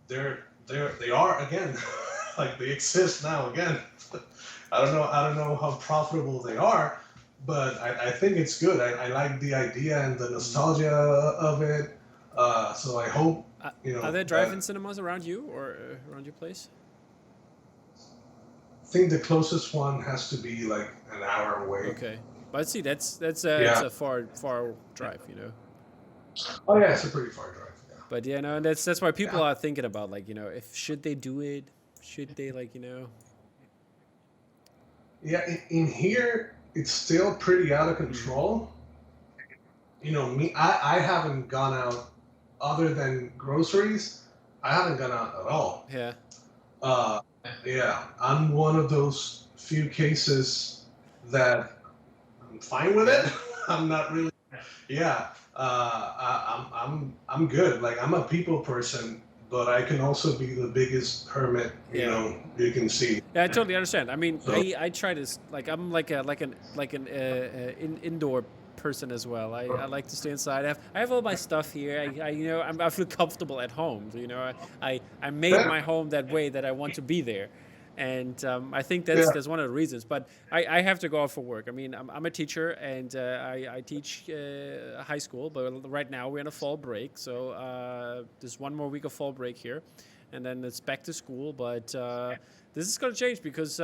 they are again. Like they exist now again. I don't know how profitable they are, but I think it's good. I like the idea and the nostalgia of it. So I hope are there drive-in cinemas around you or around your place? I think the closest one has to be like an hour away. Okay, but see, that's it's Yeah. a far drive, you know. Oh yeah, it's a pretty far drive. Yeah. But yeah, no, that's why people Yeah. are thinking about, like, if should they do it, should they, like, Yeah. In here, it's still pretty out of control. Me, I haven't gone out other than groceries. I haven't gone out at all. yeah. Uh, yeah, I'm one of those few cases that I'm fine with it. I'm not really. Yeah, I'm good. Like I'm a people person, but I can also be the biggest hermit. Yeah. You can see. Yeah, I totally understand. I mean, So I try to like, I'm like an indoor person as well. I like to stay inside. I have all my stuff here. I feel comfortable at home. I made yeah, my home that way that I want to be there, and I think yeah, that's one of the reasons. But I have to go out for work. I mean, I'm a teacher, and I teach high school. But right now we're in a fall break, so there's one more week of fall break here, and then it's back to school. But this is gonna change because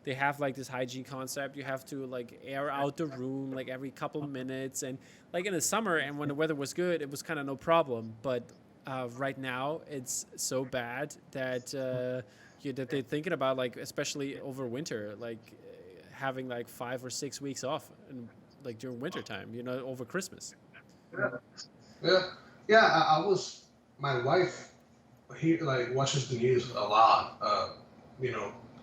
they have like this hygiene concept. You have to like air out the room like every couple minutes, and like in the summer and when the weather was good, it was kind of no problem. But right now it's so bad that that they're thinking about, like, especially over winter, like having like 5 or 6 weeks off, and like during winter time, over Christmas. yeah, yeah. Yeah, I was. My wife, he like watches the news a lot.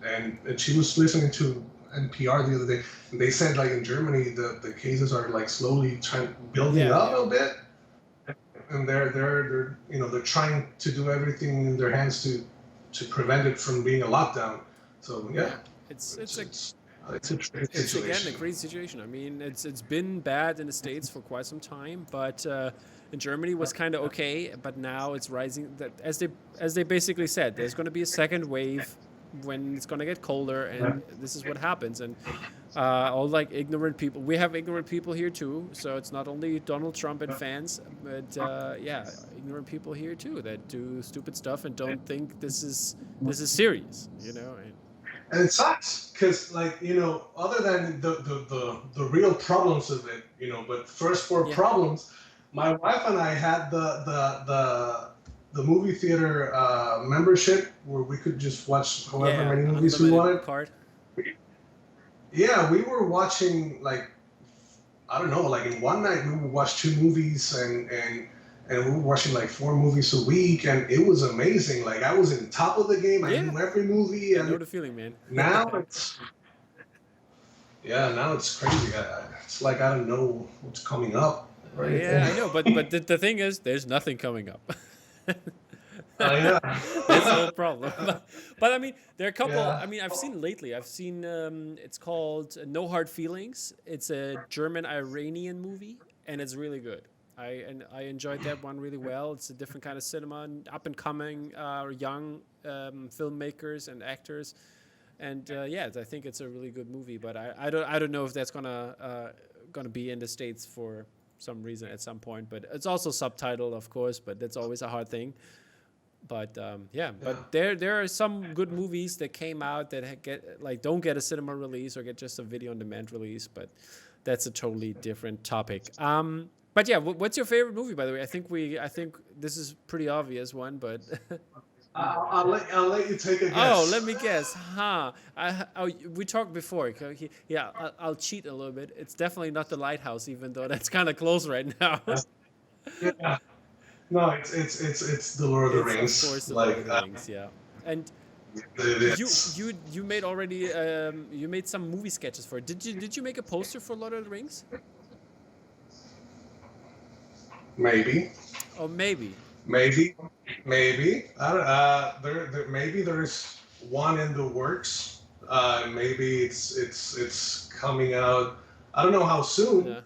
And she was listening to NPR the other day. And they said like in Germany the cases are like slowly building Yeah, up yeah. a bit, and they're they're trying to do everything in their hands to prevent it from being a lockdown. So yeah, Yeah, it's it's it's a it's it's a tricky it's again a situation. crazy situation. I mean, it's been bad in the States for quite some time, but in Germany was kind of okay. But now it's rising. That as they basically said, there's going to be a second wave when it's gonna get colder, and this is what happens. And all like ignorant people. We have ignorant people here too. So it's not only Donald Trump and fans, but ignorant people here too that do stupid stuff and don't think this is serious. And it sucks because, like, other than the real problems of it, but first for problems, my wife and I had the movie theater membership where we could just watch however many movies we wanted. Card. Yeah, we were watching, like, I don't know, like in one night we would watch 2 movies and we were watching like 4 movies a week, and it was amazing. Like, I was in top of the game. I knew every movie. I know the feeling, man. Now it's crazy. It's like I don't know what's coming up. Right? Yeah, I know, but the thing is, there's nothing coming up. Yeah. That's the whole problem. But I mean, there are a couple. I mean, I've seen it's called No Hard Feelings. It's a German-Iranian movie, and it's really good. I enjoyed that one really well. It's a different kind of cinema, up and coming young filmmakers and actors, and I think it's a really good movie. But I don't know if that's gonna be in the States for some reason at some point. But it's also subtitled, of course. But that's always a hard thing. But but there are some good movies that came out that don't get a cinema release or get just a video on demand release. But that's a totally different topic. But yeah, what's your favorite movie, by the way? I think this is pretty obvious one, but I'll let you take a guess. Oh, let me guess. We talked before. Yeah, I'll cheat a little bit. It's definitely not The Lighthouse, even though that's kind of close right now. Yeah. No, it's The Lord of the Rings. Of course, The Lord of the Rings. Yeah, and you made already you made some movie sketches for it. Did you make a poster for Lord of the Rings? Maybe. Oh, maybe. Maybe. I don't. Maybe there's one in the works. Maybe it's coming out. I don't know how soon,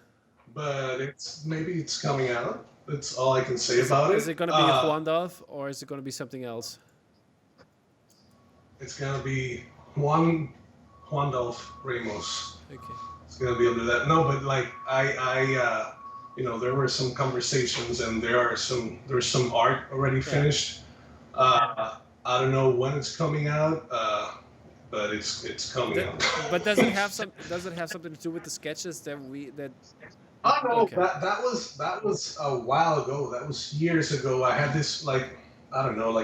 but maybe it's coming out. That's all I can say about it. Is it going to be juandalf, or is it going to be something else? It's going to be Juan Ramos. Okay. It's going to be under that. No, but like I there were some conversations, and there's some art already finished. I don't know when it's coming out, but it's coming out. But does it have something to do with the sketches that? Oh no, okay. that was a while ago. That was years ago. I had this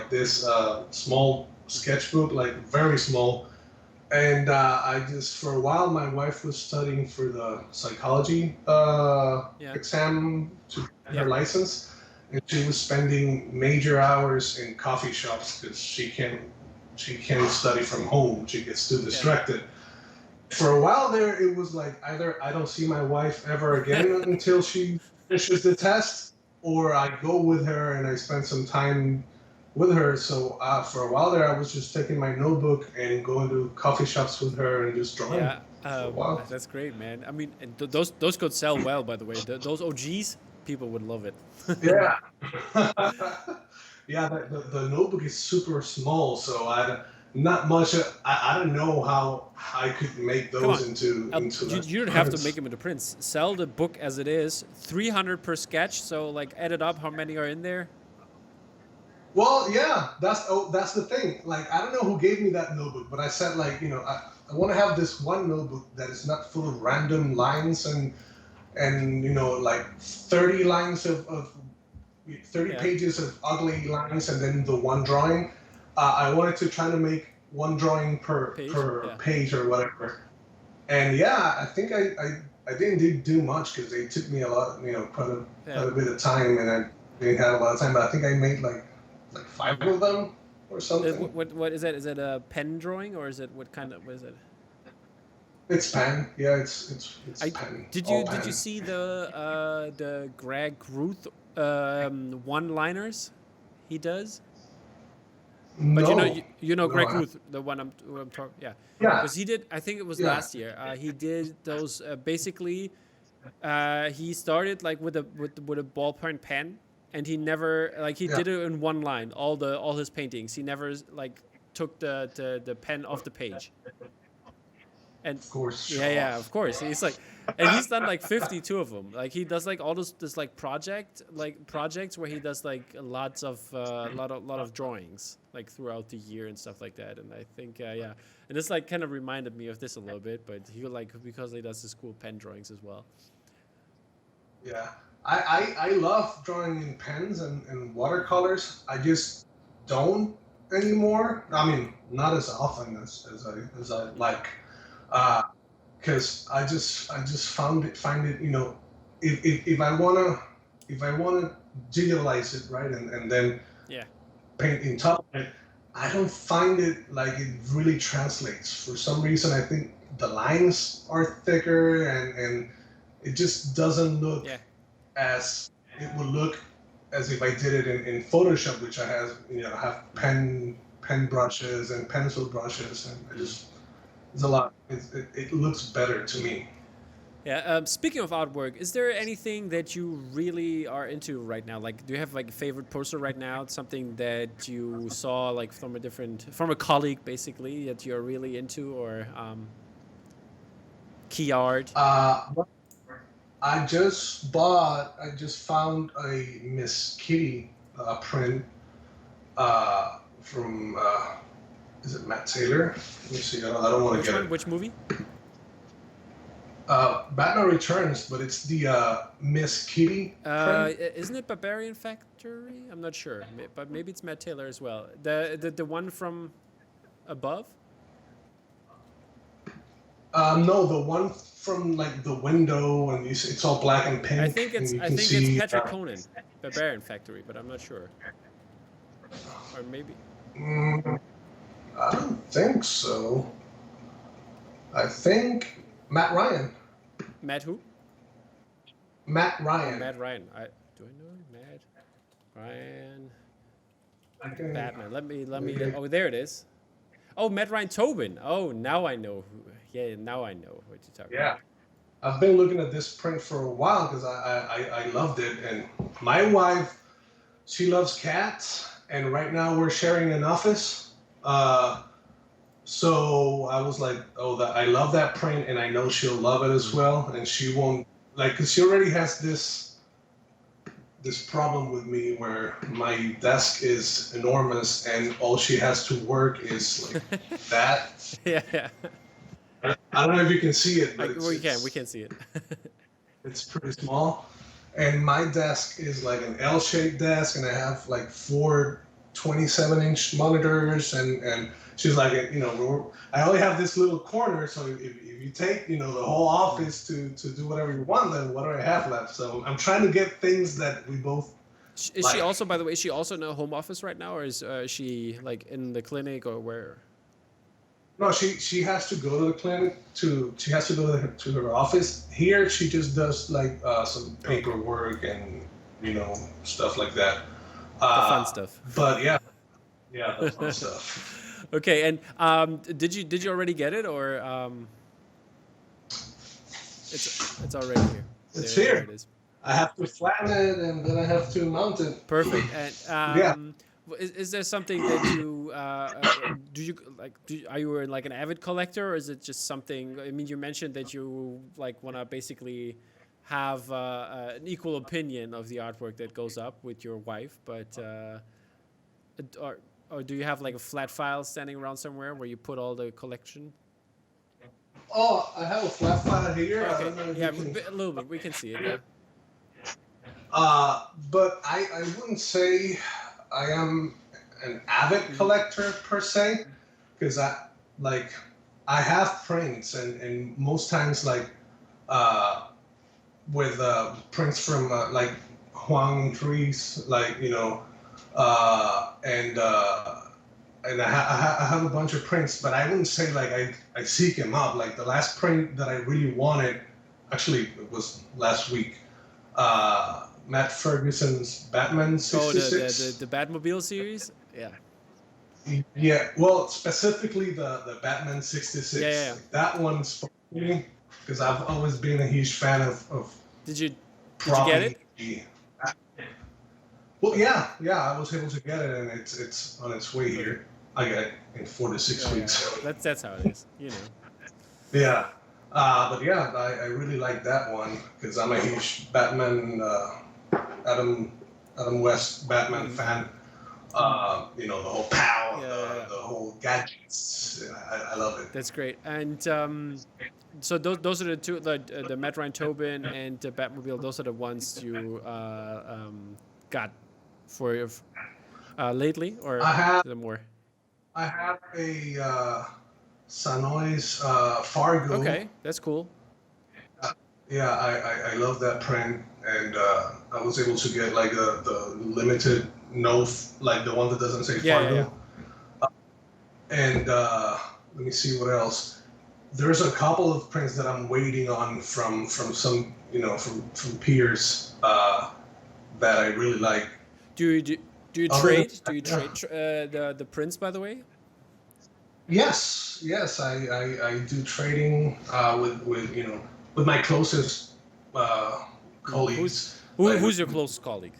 this small sketchbook, like very small, and I just for a while my wife was studying for the psychology exam to get her license, and she was spending major hours in coffee shops because she can't study from home. She gets too distracted. For a while there, it was like either I don't see my wife ever again until she finishes the test, or I go with her and I spend some time with her. So for a while there, I was just taking my notebook and going to coffee shops with her and just drawing. Yeah, that's great, man. I mean, those could sell well, by the way. Those OGs, people would love it. Yeah. Yeah, the notebook is super small, so not much. I don't know how I could make those into. You don't have to make them into prints. Sell the book as it is. 300 per sketch. So like, add it up. How many are in there? Well, yeah, that's the thing. Like, I don't know who gave me that notebook, but I said like, I want to have this one notebook that is not full of random lines and like 30 lines of 30 pages of ugly lines and then the one drawing. I wanted to try to make one drawing per page or whatever. And I think I didn't do much because they took me a lot, quite a bit of time, and I didn't have a lot of time. But I think I made like 5 of them or something. What is that? Is it a pen drawing, or is it what is it? It's pen. Yeah, it's pen. Did you see the Greg Ruth one-liners he does? But no. you know Greg Ruth, the one I'm talking. Yeah. Because he did. I think it was last year. He did those basically. He started like with a ballpoint pen, and he never did it in one line. All his paintings. He never took the pen off the page. And Of course. yeah, of course. He's like, and he's done like 52 of them. Like he does like all this like projects where he does like lots of lot of drawings like throughout the year and stuff like that. And I think yeah, and this like kind of reminded me of this a little bit, but he like because he does this cool pen drawings as well. Yeah, I love drawing in pens and watercolors. I just don't anymore. I mean, not as often as I like. Because I just find it, you know, if I wanna digitalize it, right, and then paint in top of it, I don't find it like it really translates. For some reason, I think the lines are thicker and it just doesn't look as it would look as if I did it in Photoshop, which I have pen brushes and pencil brushes, and I just. It's a lot. It looks better to me. Yeah. Speaking of artwork, is there anything that you really are into right now? Like, do you have like a favorite poster right now? Something that you saw like from a colleague, basically, that you're really into, or key art? I just found a Miss Kitty print from. Is it Matt Taylor? Let me see. I don't want to get it. Which movie? Batman Returns, but it's the Miss Kitty print. Isn't it Barbarian Factory? I'm not sure, but maybe it's Matt Taylor as well. The one from above? No, the one from like the window, and it's all black and pink. I think it's Patrick Conan, Barbarian Factory, but I'm not sure. Or maybe. I don't think so. I think Matt Ryan. Matt who? Matt Ryan. Oh, Matt Ryan. Do I know Matt Ryan? Batman. Let me. Oh, there it is. Oh, Matt Ryan Tobin. Oh, now I know. Now I know what you're talking about. I've been looking at this print for a while because I loved it, and my wife, she loves cats, and right now we're sharing an office. So I was like, I love that print, and I know she'll love it as well, and she won't because she already has this problem with me where my desk is enormous, and all she has to work is like that. Yeah. I don't know if you can see it, but we can see it. It's pretty small, and my desk is like an L-shaped desk, and I have like 4 27-inch monitors, and she's like, I only have this little corner, so if you take, the whole office to do whatever you want, then what do I have left? So I'm trying to get things that we both Is she also, by the way, is she also in a home office right now, or is she like in the clinic, or where? No, she has to go to the clinic she has to go to her office. Here she just does like some paperwork and stuff like that. The fun stuff. But yeah, the fun stuff. Okay, and did you already get it, or it's already here? It's there here. It is. I have to flatten it, and then I have to mount it. Perfect. And is there something that you are you like an avid collector, or is it just something? I mean, you mentioned that you like want to basically have an equal opinion of the artwork that goes up with your wife, but or do you have like a flat file standing around somewhere where you put all the collection? Oh, I have a flat file here. Okay. I don't know if a little bit. We can see it. Yeah. But I wouldn't say I am an avid collector per se, because I have prints, and most times with prints from like Juan Trees, and I have a bunch of prints, but I wouldn't say like I seek them out. Like the last print that I really wanted, actually it was last week, Matt Ferguson's Batman 66. Oh, the Batmobile series? Yeah. Yeah, well, specifically the Batman 66. Yeah. Like, that one's for me, because I've always been a huge fan of Did you get it? Well, yeah, I was able to get it, and it's on its way here. I get it in 4 to 6 weeks. Yeah. That's how it is, Yeah. But yeah, I really like that one because I'm a huge Batman, Adam West Batman fan. The whole pow, the whole gadgets. I love it. That's great. And so those are the two, the Matt Ryan Tobin and the Batmobile. Those are the ones you got for lately, or is there more? I have a Sanoi's Fargo. Okay, that's cool. Yeah, I love that print, and I was able to get like the limited like the one that doesn't say Fargo. Yeah. And let me see what else. There's a couple of prints that I'm waiting on from some from peers that I really like. Do you trade? Do you trade the prints, by the way? Yes, I do trading with my closest colleagues. Who's your closest colleague?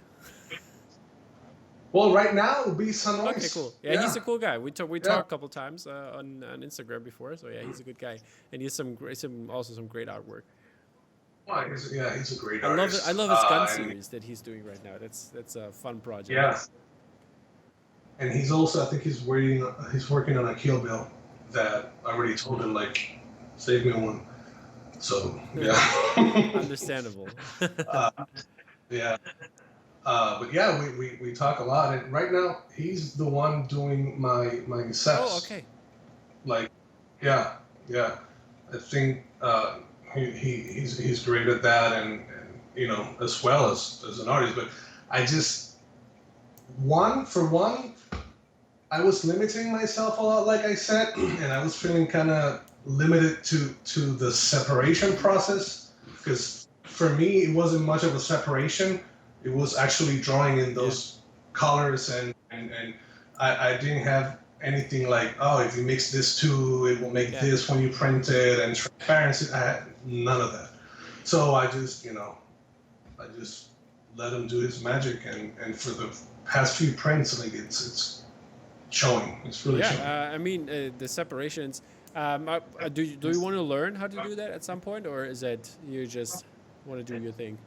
Well, right now it would be Sanois. Okay, cool. Yeah, he's a cool guy. We talked a couple times on Instagram before, so yeah, he's a good guy, and he's some great artwork. Oh, he's a great artist. I love his gun series that he's doing right now. That's a fun project. Yeah. And he's also, I think he's working on a Kill Bill that I already told him, like, save me one. So, yeah. Understandable. Yeah. But yeah, we talk a lot. And right now, he's the one doing my sets. Oh, okay. Like, yeah. I think he's great at that and as well as an artist. But I just, I was limiting myself a lot, like I said, and I was feeling kind of limited to the separation process, because for me it wasn't much of a separation. It was actually drawing in those colors, and I didn't have anything like, oh, if you mix this too, it will make this when you print it, and transparency. I had none of that. So I just let him do his magic, and for the past few prints, like it's showing. It's really showing. I mean, the separations. Do you want to learn how to do that at some point, or is that you just want to do your thing?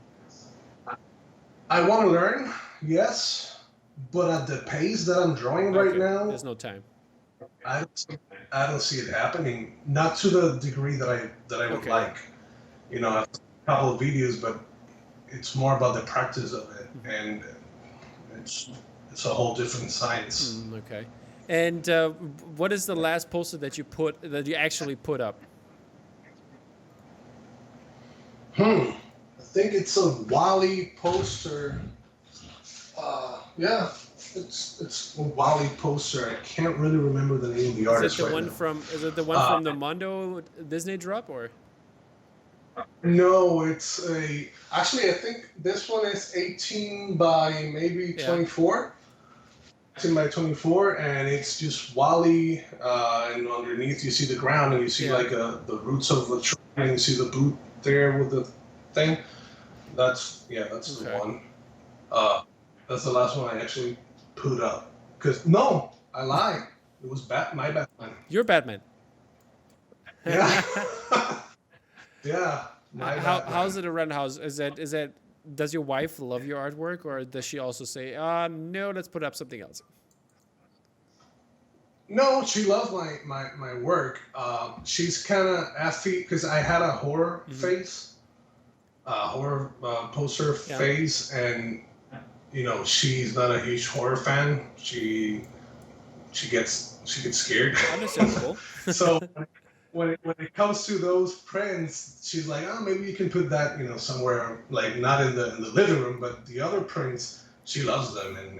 I want to learn, yes, but at the pace that I'm drawing right now, there's no time. I don't see it happening. Not to the degree that I would like. I have a couple of videos, but it's more about the practice of it, and it's a whole different science. Okay. And what is the last poster that you actually put up? I think it's a Wally Poster. It's a Wally Poster. I can't really remember the name of the artist. Is it the one from the Mondo Disney drop, or? No, it's actually, I think this one is 18 by maybe 24. 18 by 24, and it's just Wally, and underneath you see the ground, and you see like the roots of the tree, and you see the boot there with the thing. That's the one. That's the last one I actually put up. No, I lied. It was my Batman. Your Batman. Yeah. Yeah. How's it around the house? Is that does your wife love your artwork, or does she also say, no, let's put up something else? No, she loves my work. She's kind of affy because I had a horror phase, horror poster phase, and she's not a huge horror fan. She gets scared. Understandable. So when it comes to those prints, she's like, oh, maybe you can put that somewhere, like not in the living room, but the other prints, she loves them, and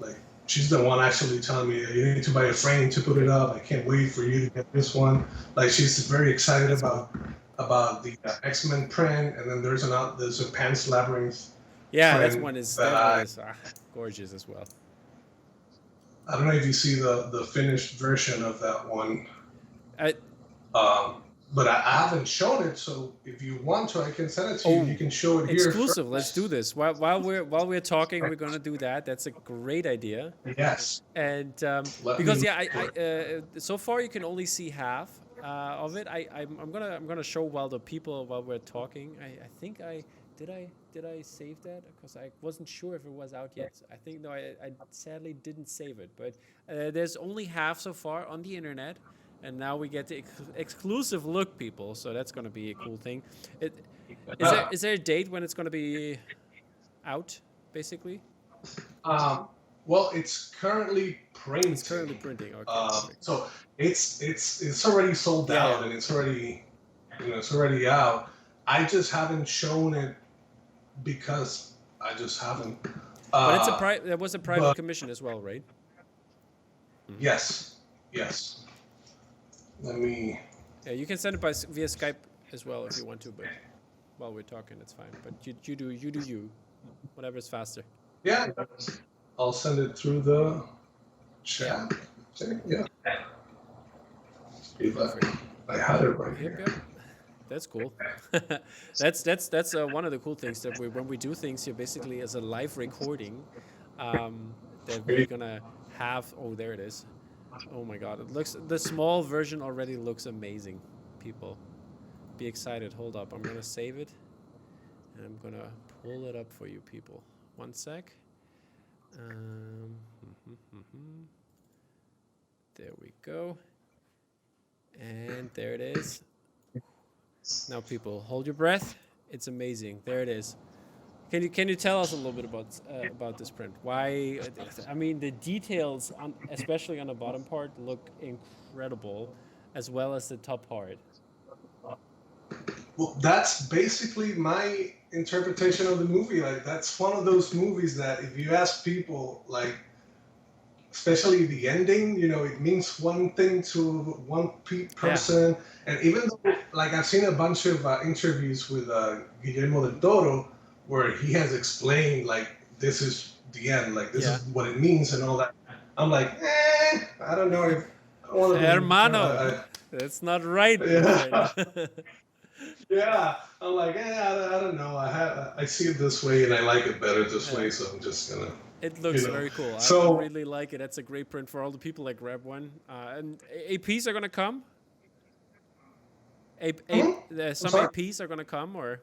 like she's the one actually telling me, you need to buy a frame to put it up. I can't wait for you to get this one. Like she's very excited about the X-Men print, and then there's a Pan's Labyrinth. Yeah, that one is gorgeous as well. I don't know if you see the finished version of that one. but I haven't shown it. So if you want to, I can send it to you. You can show it here exclusive. Let's do first. this. While we're talking, we're gonna do that. That's a great idea. Yes. And Let because me. so far you can only see half of it. I'm gonna show while we're talking. I think I save that because I wasn't sure if it was out yet. I think no, I sadly didn't save it. But there's only half so far on the internet, and now we get the exclusive look, people. So that's gonna be a cool thing. Is there a date when it's gonna be out, basically? Well, it's currently printing. It's currently printing. Okay. So it's already sold out, and it's already out. I just haven't shown it because I just haven't. But there was a private commission as well, right? Mm-hmm. Yes. Let me. Yeah, you can send it via Skype as well if you want to, but while we're talking, it's fine. But you do you, whatever's faster. Yeah, I'll send it through the chat. Yeah. If I had it right here. Yep. That's cool. that's one of the cool things that when we do things here, basically as a live recording, that we're gonna have. Oh, there it is. Oh my God! The small version already looks amazing. People, be excited. Hold up, I'm gonna save it, and I'm gonna pull it up for you, people. One sec. There we go. And there it is. Now, people, hold your breath. It's amazing. There it is. Can you tell us a little bit about this print? Why? I mean, the details, especially on the bottom part, look incredible, as well as the top part. Well, that's basically my interpretation of the movie. Like, that's one of those movies that if you ask people, like, especially the ending, it means one thing to one person. Yeah. And even though, like, I've seen a bunch of interviews with Guillermo del Toro, where he has explained, like, this is the end, like, this is what it means and all that. I'm like, I don't know if I want to. Hermano, that's not right. Yeah. Yeah, I'm like, I don't know. I see it this way, and I like it better this way, so I'm just gonna. It looks very cool. I really like it. That's a great print for all the people that grab one. And APs are gonna come. Some APs are gonna come, or.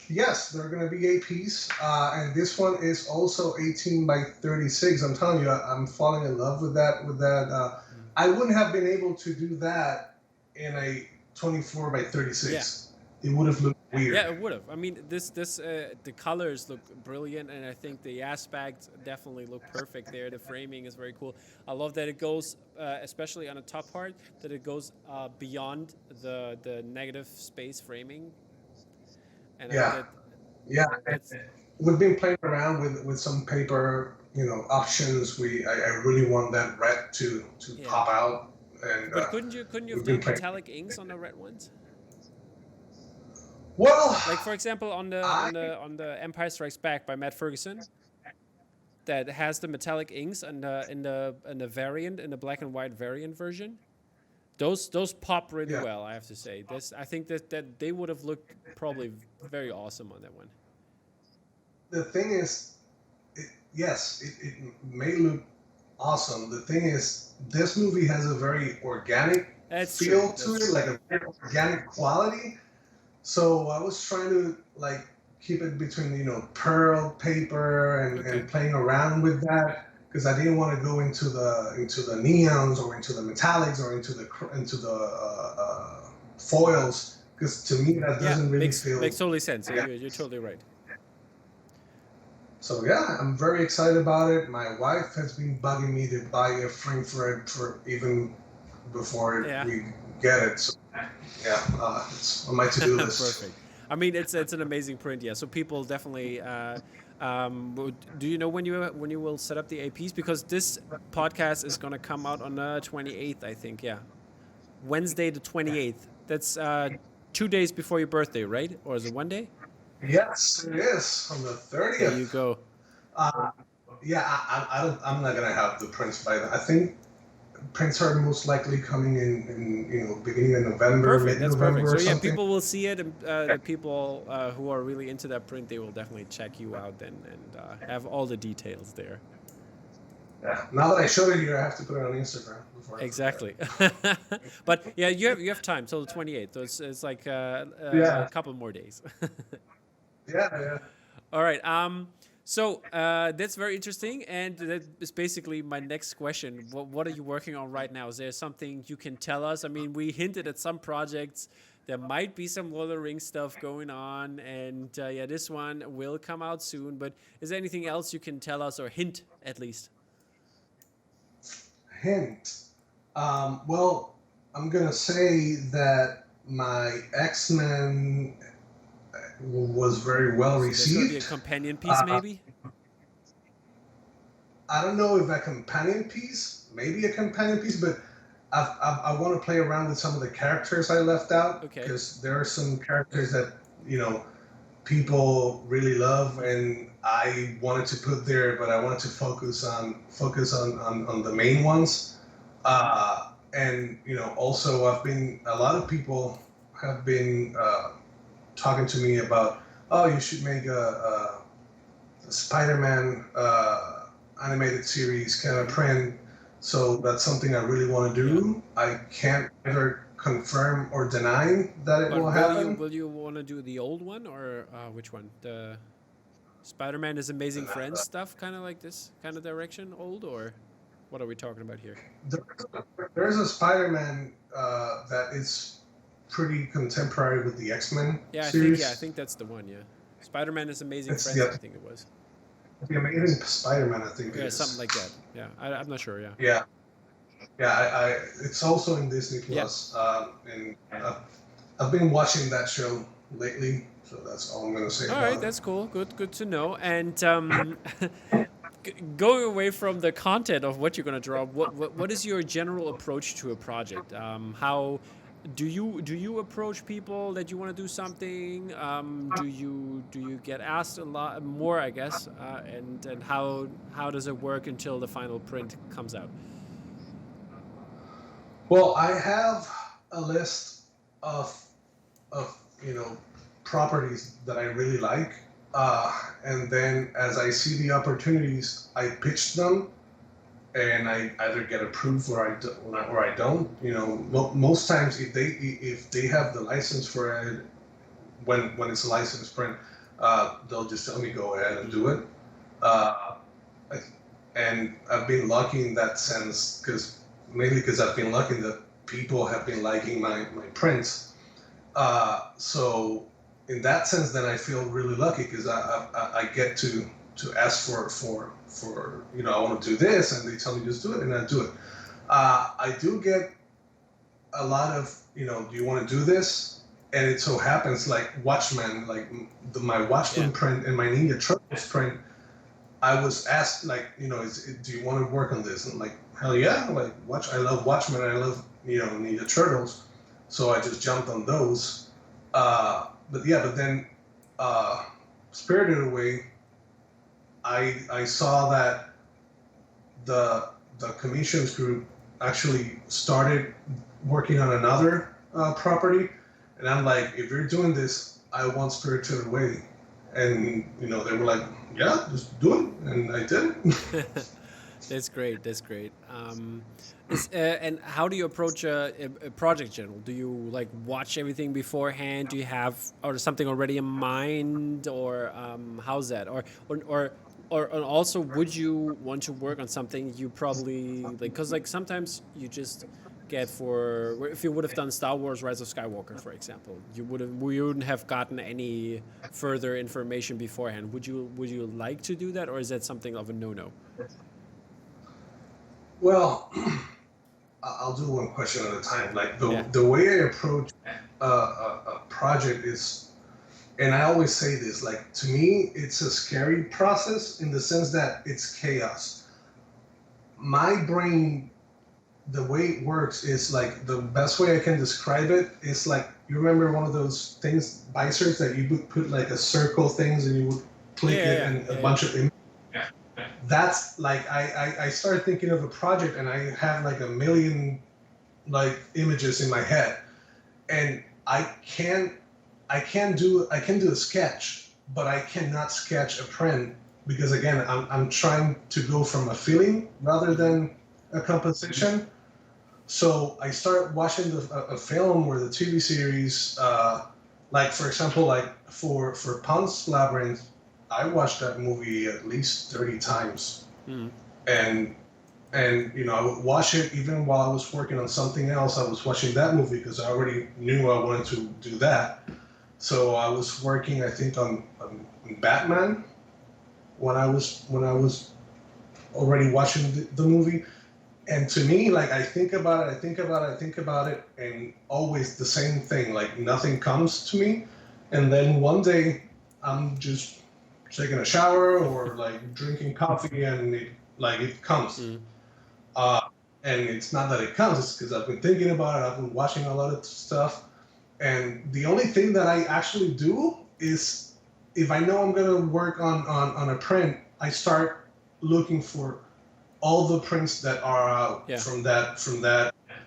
Yes, there are gonna be APs, and this one is also 18 by 36. I'm telling you, I'm falling in love with that. I wouldn't have been able to do that in a 24 by 36. Yeah. It would have looked weird. Yeah, it would have. I mean, the colors look brilliant, and I think the aspects definitely look perfect there. The framing is very cool. I love that it goes, especially on the top part, that it goes beyond the negative space framing. And we've been playing around with some paper, options. I really want that red to pop out. But couldn't you have done metallic inks on the red ones? Well, like for example, on the Empire Strikes Back by Matt Ferguson, that has the metallic inks in the variant, in the black and white variant version. Those pop really well, I have to say. I think that they would have looked probably very awesome on that one. The thing is, it may look awesome. The thing is, this movie has a very organic feel to it, like a very organic quality. So I was trying to keep it between pearl paper and playing around with that, because I didn't want to go into the neons or into the metallics or into the foils, because to me that doesn't really feel. Makes totally sense. Yeah. You're totally right. So I'm very excited about it. My wife has been bugging me to buy a frame for it for even before we get it. So it's on my to-do list. Perfect. I mean, it's an amazing print. Yeah. So people definitely. Do you know when you will set up the APs? Because this podcast is going to come out on the 28th, I think. Yeah, Wednesday the 28th. That's 2 days before your birthday, right? Or is it 1 day? Yes, it is on the 30th. There you go. I'm not gonna have the prints by then. I think prints are most likely coming in beginning of November, Perfect. That's mid-November perfect. or So yeah, something. people will see it, and the people who are really into that print, they will definitely check you out then and have all the details there. Yeah. Now that I showed it here, I have to put it on Instagram before. Exactly. But yeah, you have time till the 28th. So it's like a couple more days. Yeah. All right. So that's very interesting, and that is basically my next question. What are you working on right now? Is there something you can tell us? I mean, we hinted at some projects. There might be some Lord of the Rings stuff going on, and yeah, this one will come out soon. But is there anything else you can tell us or hint at least? Hint. Well, I'm gonna say that my X-Men was very well So there's going to be a received. companion piece, maybe? I don't know if a companion piece, maybe a companion piece, but I want to play around with some of the characters I left out Okay. because there are some characters that people really love, and I wanted to put there, but I wanted to focus on the main ones. And also a lot of people have been talking to me about, oh, you should make a Spider-Man animated series kind of print. So that's something I really want to do. I can't ever confirm or deny that it will happen. Will you want to do the old one or which one? The Spider-Man is Amazing Friends stuff, kind of like this kind of direction, old, or what are we talking about here? There's a Spider-Man that is pretty contemporary with the X-Men series. I think that's the one. Yeah, Spider-Man is Amazing Friends. I think it was. The Amazing Spider-Man, I think. Yeah, something like that. Yeah, I'm not sure. Yeah. I it's also in Disney Plus. And I've been watching that show lately, so that's all I'm gonna say. All right, that's cool. Good to know. And going away from the content of what you're gonna draw, what is your general approach to a project? How do you approach people that you want to do something? Do you get asked a lot more, I guess? And how does it work until the final print comes out? Well, I have a list of properties that I really like, and then as I see the opportunities, I pitch them, and I either get approved or I don't. Most times if they have the license for it, when it's a licensed print, they'll just tell me go ahead and do it. And I've been lucky in that sense mainly because I've been lucky that people have been liking my prints. So in that sense, then I feel really lucky because I get to ask for I want to do this, and they tell me just do it, and I do it. I do get a lot of do you want to do this? And it so happens like Watchmen, like my Watchmen print and my Ninja Turtles print. I was asked do you want to work on this? And I'm like, hell yeah! Like I love Watchmen. I love Ninja Turtles. So I just jumped on those. But then Spirited Away, I saw that the commissions group actually started working on another property, and I'm like, if you're doing this, I want Spirited Away, and they were like, yeah, just do it, and I did it. That's great. And how do you approach a project general? Do you watch everything beforehand? Do you have something already in mind, or how's that? Or also, would you want to work on something you probably because sometimes you just get if you would have done Star Wars Rise of Skywalker, for example, you wouldn't have gotten any further information beforehand. Would you like to do that, or is that something of a no-no? Well, I'll do one question at a time. The way I approach a project is, and I always say this, to me, it's a scary process in the sense that it's chaos. My brain, the way it works is the best way I can describe it is you remember one of those things, bisers, that you would put a circle things and you would click it and a bunch of images. that's like I started thinking of a project, and I have like a million like images in my head, and I can do a sketch, but I cannot sketch a print because again I'm trying to go from a feeling rather than a composition. So I start watching a film or the TV series, like for example, like for Pan's Labyrinth, I watched that movie at least 30 times, and you know I would watch it even while I was working on something else. I was watching that movie because I already knew I wanted to do that. So I was working, I think, on Batman when I was already watching the movie. And to me, like I think about it, and always the same thing. Like nothing comes to me, and then one day I'm just taking a shower or like drinking coffee, and it comes. And it's not that it comes; it's because I've been thinking about it. I've been watching a lot of stuff, and the only thing that I actually do is if I know I'm gonna work on a print, I start looking for all the prints that are out from that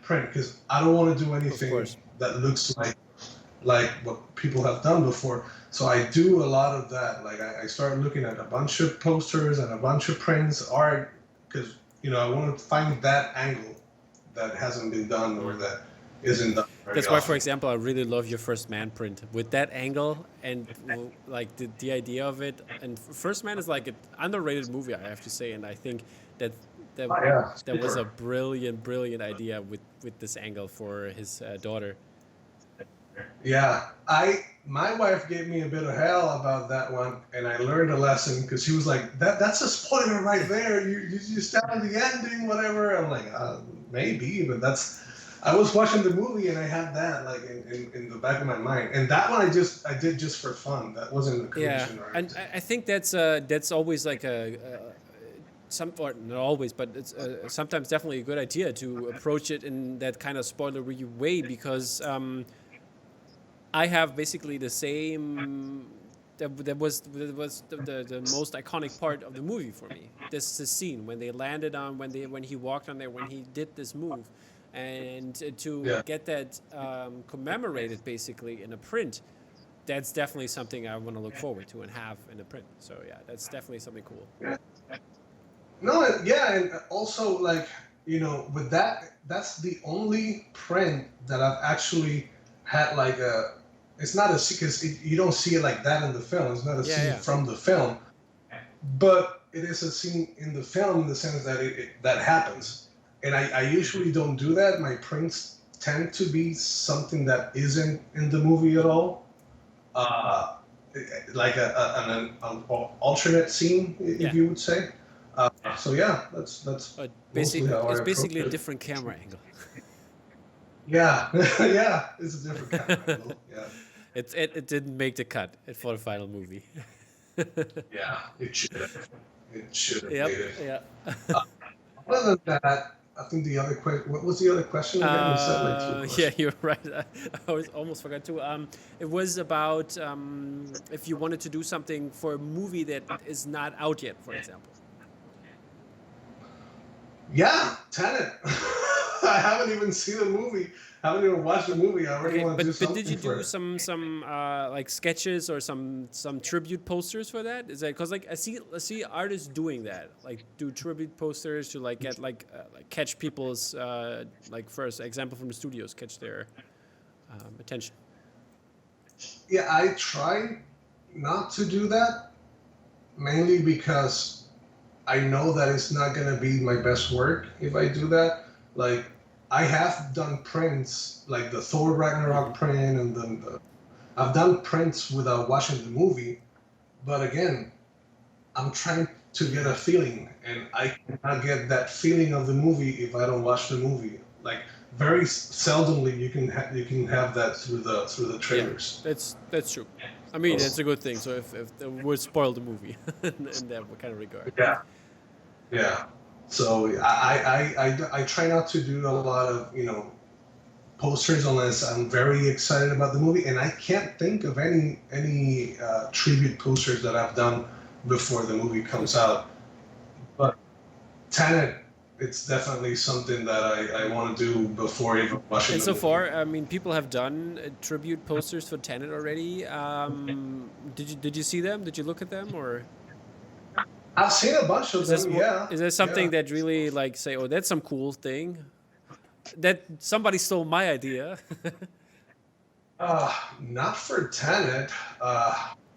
print, because I don't want to do anything that looks like what people have done before. So I do a lot of that. Like I start looking at a bunch of posters and a bunch of prints, art, because you know I want to find that angle that hasn't been done or that isn't done. That's why, for example, I really love your First Man print with that angle and like the idea of it. And First Man is like an underrated movie, I have to say, and I think that was a brilliant idea with this angle for his daughter. Yeah, my wife gave me a bit of hell about that one, and I learned a lesson because she was like, "That's a spoiler right there. You start the ending, whatever." I'm like, maybe, but that's. I was watching the movie and I had that like in the back of my mind, and that one I did just for fun. That wasn't a commission or anything. And I think that's always like or not always, but it's sometimes definitely a good idea to approach it in that kind of spoilery way, because I have basically the same. That was the most iconic part of the movie for me. This scene when they landed on when he walked on there, when he did this move. And to get that commemorated basically in a print, that's definitely something I want to look forward to and have in a print. So yeah, that's definitely something cool. No, yeah, and also like, you know, with that's the only print that I've actually had like it's not a scene, because you don't see it like that in the film. It's not a scene from the film, but it is a scene in the film in the sense that that happens. And I usually don't do that. My prints tend to be something that isn't in the movie at all, like an alternate scene, if you would say. So yeah, that's basically it's basically a different camera angle. Yeah, yeah, it's a different camera angle. Yeah. It didn't make the cut for the final movie. Yeah, it should have. It should have made it. Yeah. Other than that, I think the other question. What was the other question again? You said like 2 questions. Yeah, you're right. I almost forgot to. It was about if you wanted to do something for a movie that is not out yet, for example. Yeah, Tenet. I haven't even seen the movie. I haven't even watched the movie. I already want to do something. But did you do some like sketches or some tribute posters for that? Is that because like I see artists doing that, like do tribute posters to like get like catch people's like first example from the studios, catch their attention. Yeah, I try not to do that, mainly because I know that it's not gonna be my best work if I do that. Like, I have done prints, like the Thor Ragnarok print, and then I've done prints without watching the movie. But again, I'm trying to get a feeling, and I cannot get that feeling of the movie if I don't watch the movie. Like, very seldomly you can have that through the trailers. Yeah, that's true. I mean, it's a good thing. So if it would spoil the movie in that kind of regard. Yeah. Yeah. So I try not to do a lot of, posters unless I'm very excited about the movie, and I can't think of any tribute posters that I've done before the movie comes out. But Tenet, it's definitely something that I want to do before even watching. And the so movie. far, I mean, people have done tribute posters for Tenet already. Did you see them? Did you look at them, or I've seen a bunch of is this them. Yeah, is there something yeah. that really like say, oh, that's some cool thing that somebody stole my idea? Not for Tenet.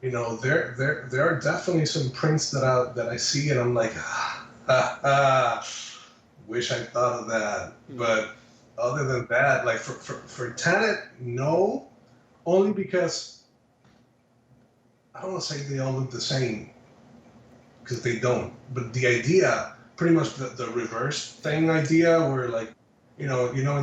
There are definitely some prints that I see and I'm like, wish I thought of that. But other than that, like for Tenet, no, only because I don't want to say they all look the same, because they don't. But the idea, pretty much the reverse thing idea, where like, in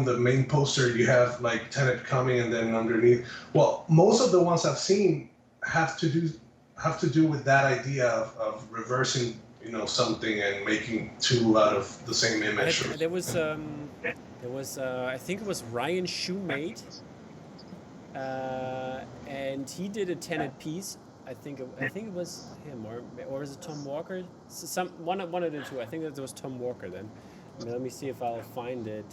the main poster you have like Tenet coming and then underneath. Well, most of the ones I've seen have to do with that idea of reversing, something and making two out of the same image. There was I think it was Ryan Shoemate, and he did a Tenet piece. I think it was him, or was it Tom Walker? One of the two. I think that it was Tom Walker then. Let me see if I'll find it.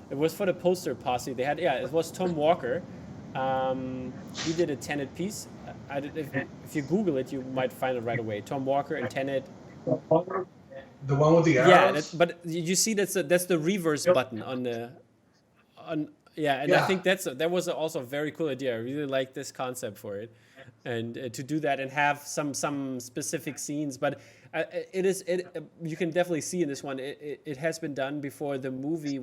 It was for the poster posse. They had, it was Tom Walker. He did a Tenet piece. If you Google it, you might find it right away. Tom Walker and Tenet. The one with the arrows? Yeah, but you see that's the reverse button on the I think that was also a very cool idea. I really like this concept for it, and to do that and have some specific scenes. But you can definitely see in this one it has been done before the movie,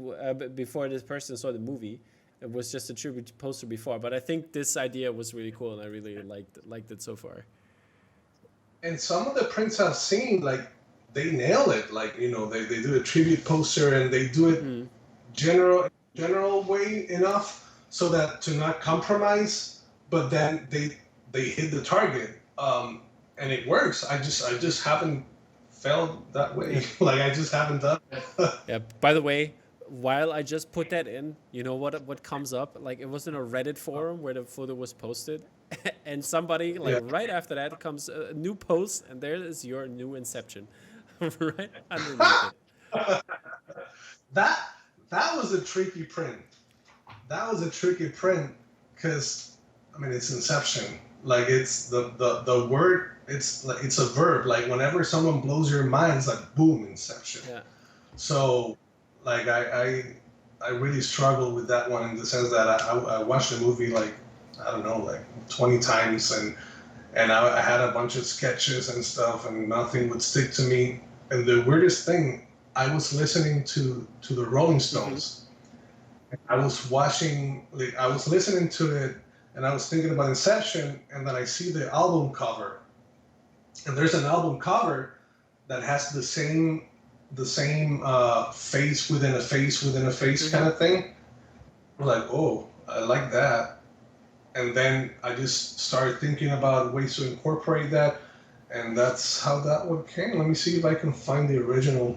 before this person saw the movie. It was just a tribute poster before, but I think this idea was really cool, and I really liked it so far. And some of the prints I've seen, like, they nail it. Like, they do a tribute poster and they do it general way enough so that to not compromise, but then they hit the target, and it works. I just haven't felt that way. Like, I just haven't done it. Yeah. By the way, while I just put that in, you know what comes up? Like, it was in a Reddit forum where the photo was posted, and somebody right after that comes a new post, and there is your new Inception, right underneath it. That was a tricky print. That was a tricky print because, I mean, it's Inception. Like, it's the word. It's like, it's a verb. Like, whenever someone blows your mind, it's like boom, Inception. Yeah. So, like, I really struggle with that one in the sense that I watched the movie like, I don't know, like 20 times, and I had a bunch of sketches and stuff, and nothing would stick to me. And the weirdest thing, I was listening to the Rolling Stones. I was listening to it, and I was thinking about Inception, and then I see the album cover, and there's an album cover that has the same face within a face within a face kind of thing. I'm like, oh, I like that. And then I just started thinking about ways to incorporate that, and that's how that one came. Let me see if I can find the original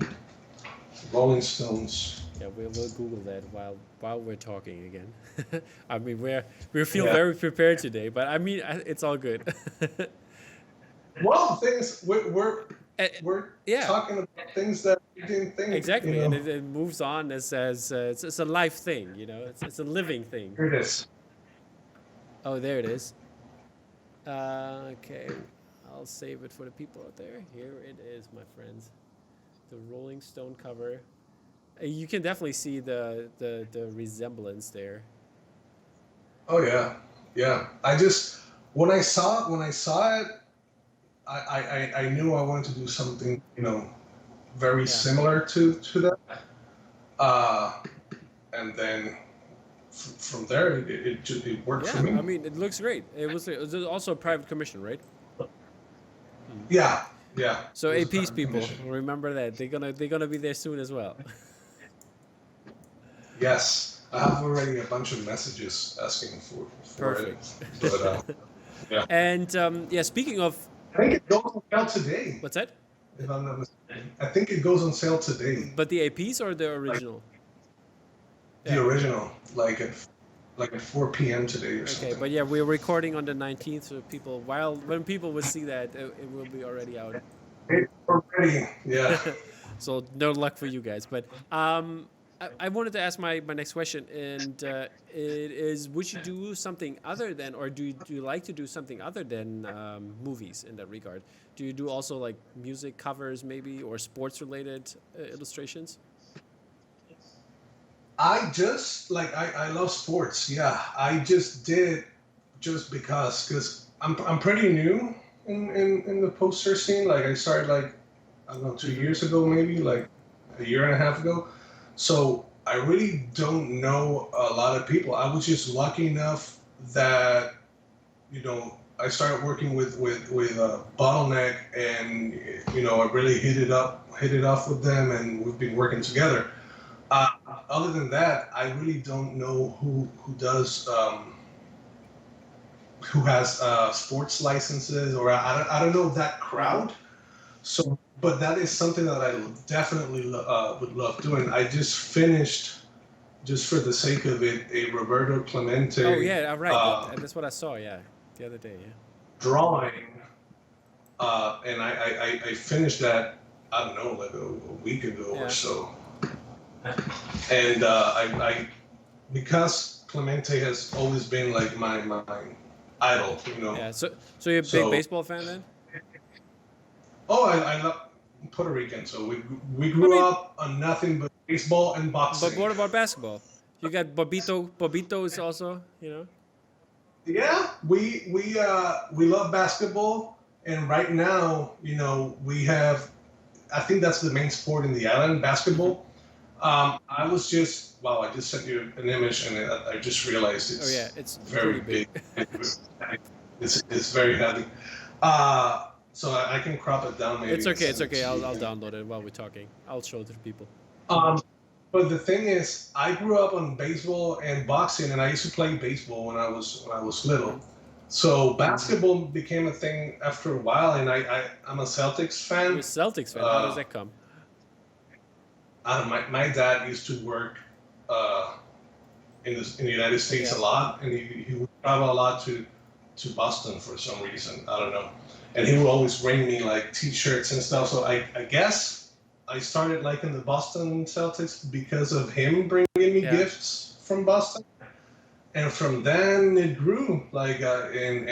Rolling Stones. Yeah, we'll Google that while we're talking again. I mean, we feel very prepared today, but I mean, it's all good. Well, things we're talking about things that we didn't think. Exactly, and it moves on as it's a life thing, it's a living thing. Here it is. Oh, there it is. Okay, I'll save it for the people out there. Here it is, my friends. The Rolling Stone cover. You can definitely see the resemblance there. Oh yeah. I just when I saw it, I knew I wanted to do something very similar to that. And then from there it worked for me. I mean, it looks great. It was also a private commission, right? Yeah. So AP's people, remember that they're gonna be there soon as well. Yes, I have already a bunch of messages asking for Perfect. it. But yeah. And speaking of, I think it goes on sale today. What's that? If I'm not mistaken, I think it goes on sale today. But the APs or the original? The original, like at 4 p.m. today or something. Okay, but yeah, we're recording on the 19th, so when people will see that, it will be already out. It's already, yeah. So no luck for you guys. But I wanted to ask my next question, and it is: would you do something other than, or do you like to do something other than movies in that regard? Do you do also like music covers, maybe, or sports related illustrations? I love sports. Yeah, I just did just because I'm pretty new in the poster scene. Like I started like I don't know 2 years ago maybe like a year and a half ago. So I really don't know a lot of people. I was just lucky enough that I started working with Bottleneck, and I really hit it off with them, and we've been working together. Uh, Other than that, I really don't know who has sports licenses, or I don't know that crowd. So, but that is something that I definitely would love doing. I just finished, just for the sake of it, a Roberto Oh Clemente yeah, right. That's what I saw. Yeah, the other day. Yeah. drawing, and I finished that, I don't know, like a week ago or Yeah. so. And I because Clemente has always been like my idol, Yeah. So you're a big So, baseball fan then? oh, I love Puerto Rican. So we I grew mean, up on nothing but baseball and but boxing. what about basketball? You got Bobito. Bobito is also, you know. Yeah, we love basketball, and right now, we have. I think that's the main sport in the island, Hmm. basketball. I was just wow. I just sent you an image, and I just realized Oh yeah, it's it's pretty very big. big. It's very heavy. So I can crop it down It's maybe and okay. It's send it okay. to I'll you. download it while we're talking. I'll show it to the people. Um, but the thing is, I grew up on baseball and boxing, and I used to play baseball when I was little. Hmm. So basketball became a thing after a while, and I'm a Celtics You're a fan. Celtics fan. How does Uh, that come? my dad used to work uh, in the United States Yeah. a lot, and he would travel a lot to Boston for some reason. I don't know. And he would always bring me like T-shirts and stuff. So I guess I started liking the Boston Celtics because of him bringing me Yeah. gifts from Boston. And from then it grew. Like and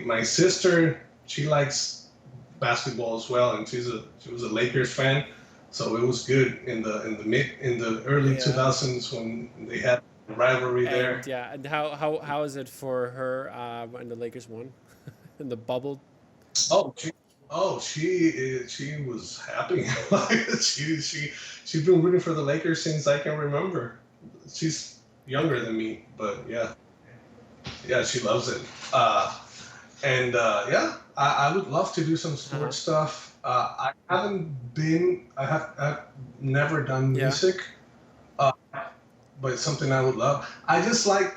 my sister, she likes basketball as well, and she was a Lakers fan. So it was good in the early Yeah. 2000s when they had a rivalry And there. yeah, and how is it for her when the Lakers won in the bubble? Oh, she was happy. Like she's been rooting for the Lakers since I can remember. She's younger Okay. than me, but yeah, she loves it. And yeah, I would love to do some Uh huh. sports stuff. I've never done Yeah. music, uh, but it's something I would love. I just like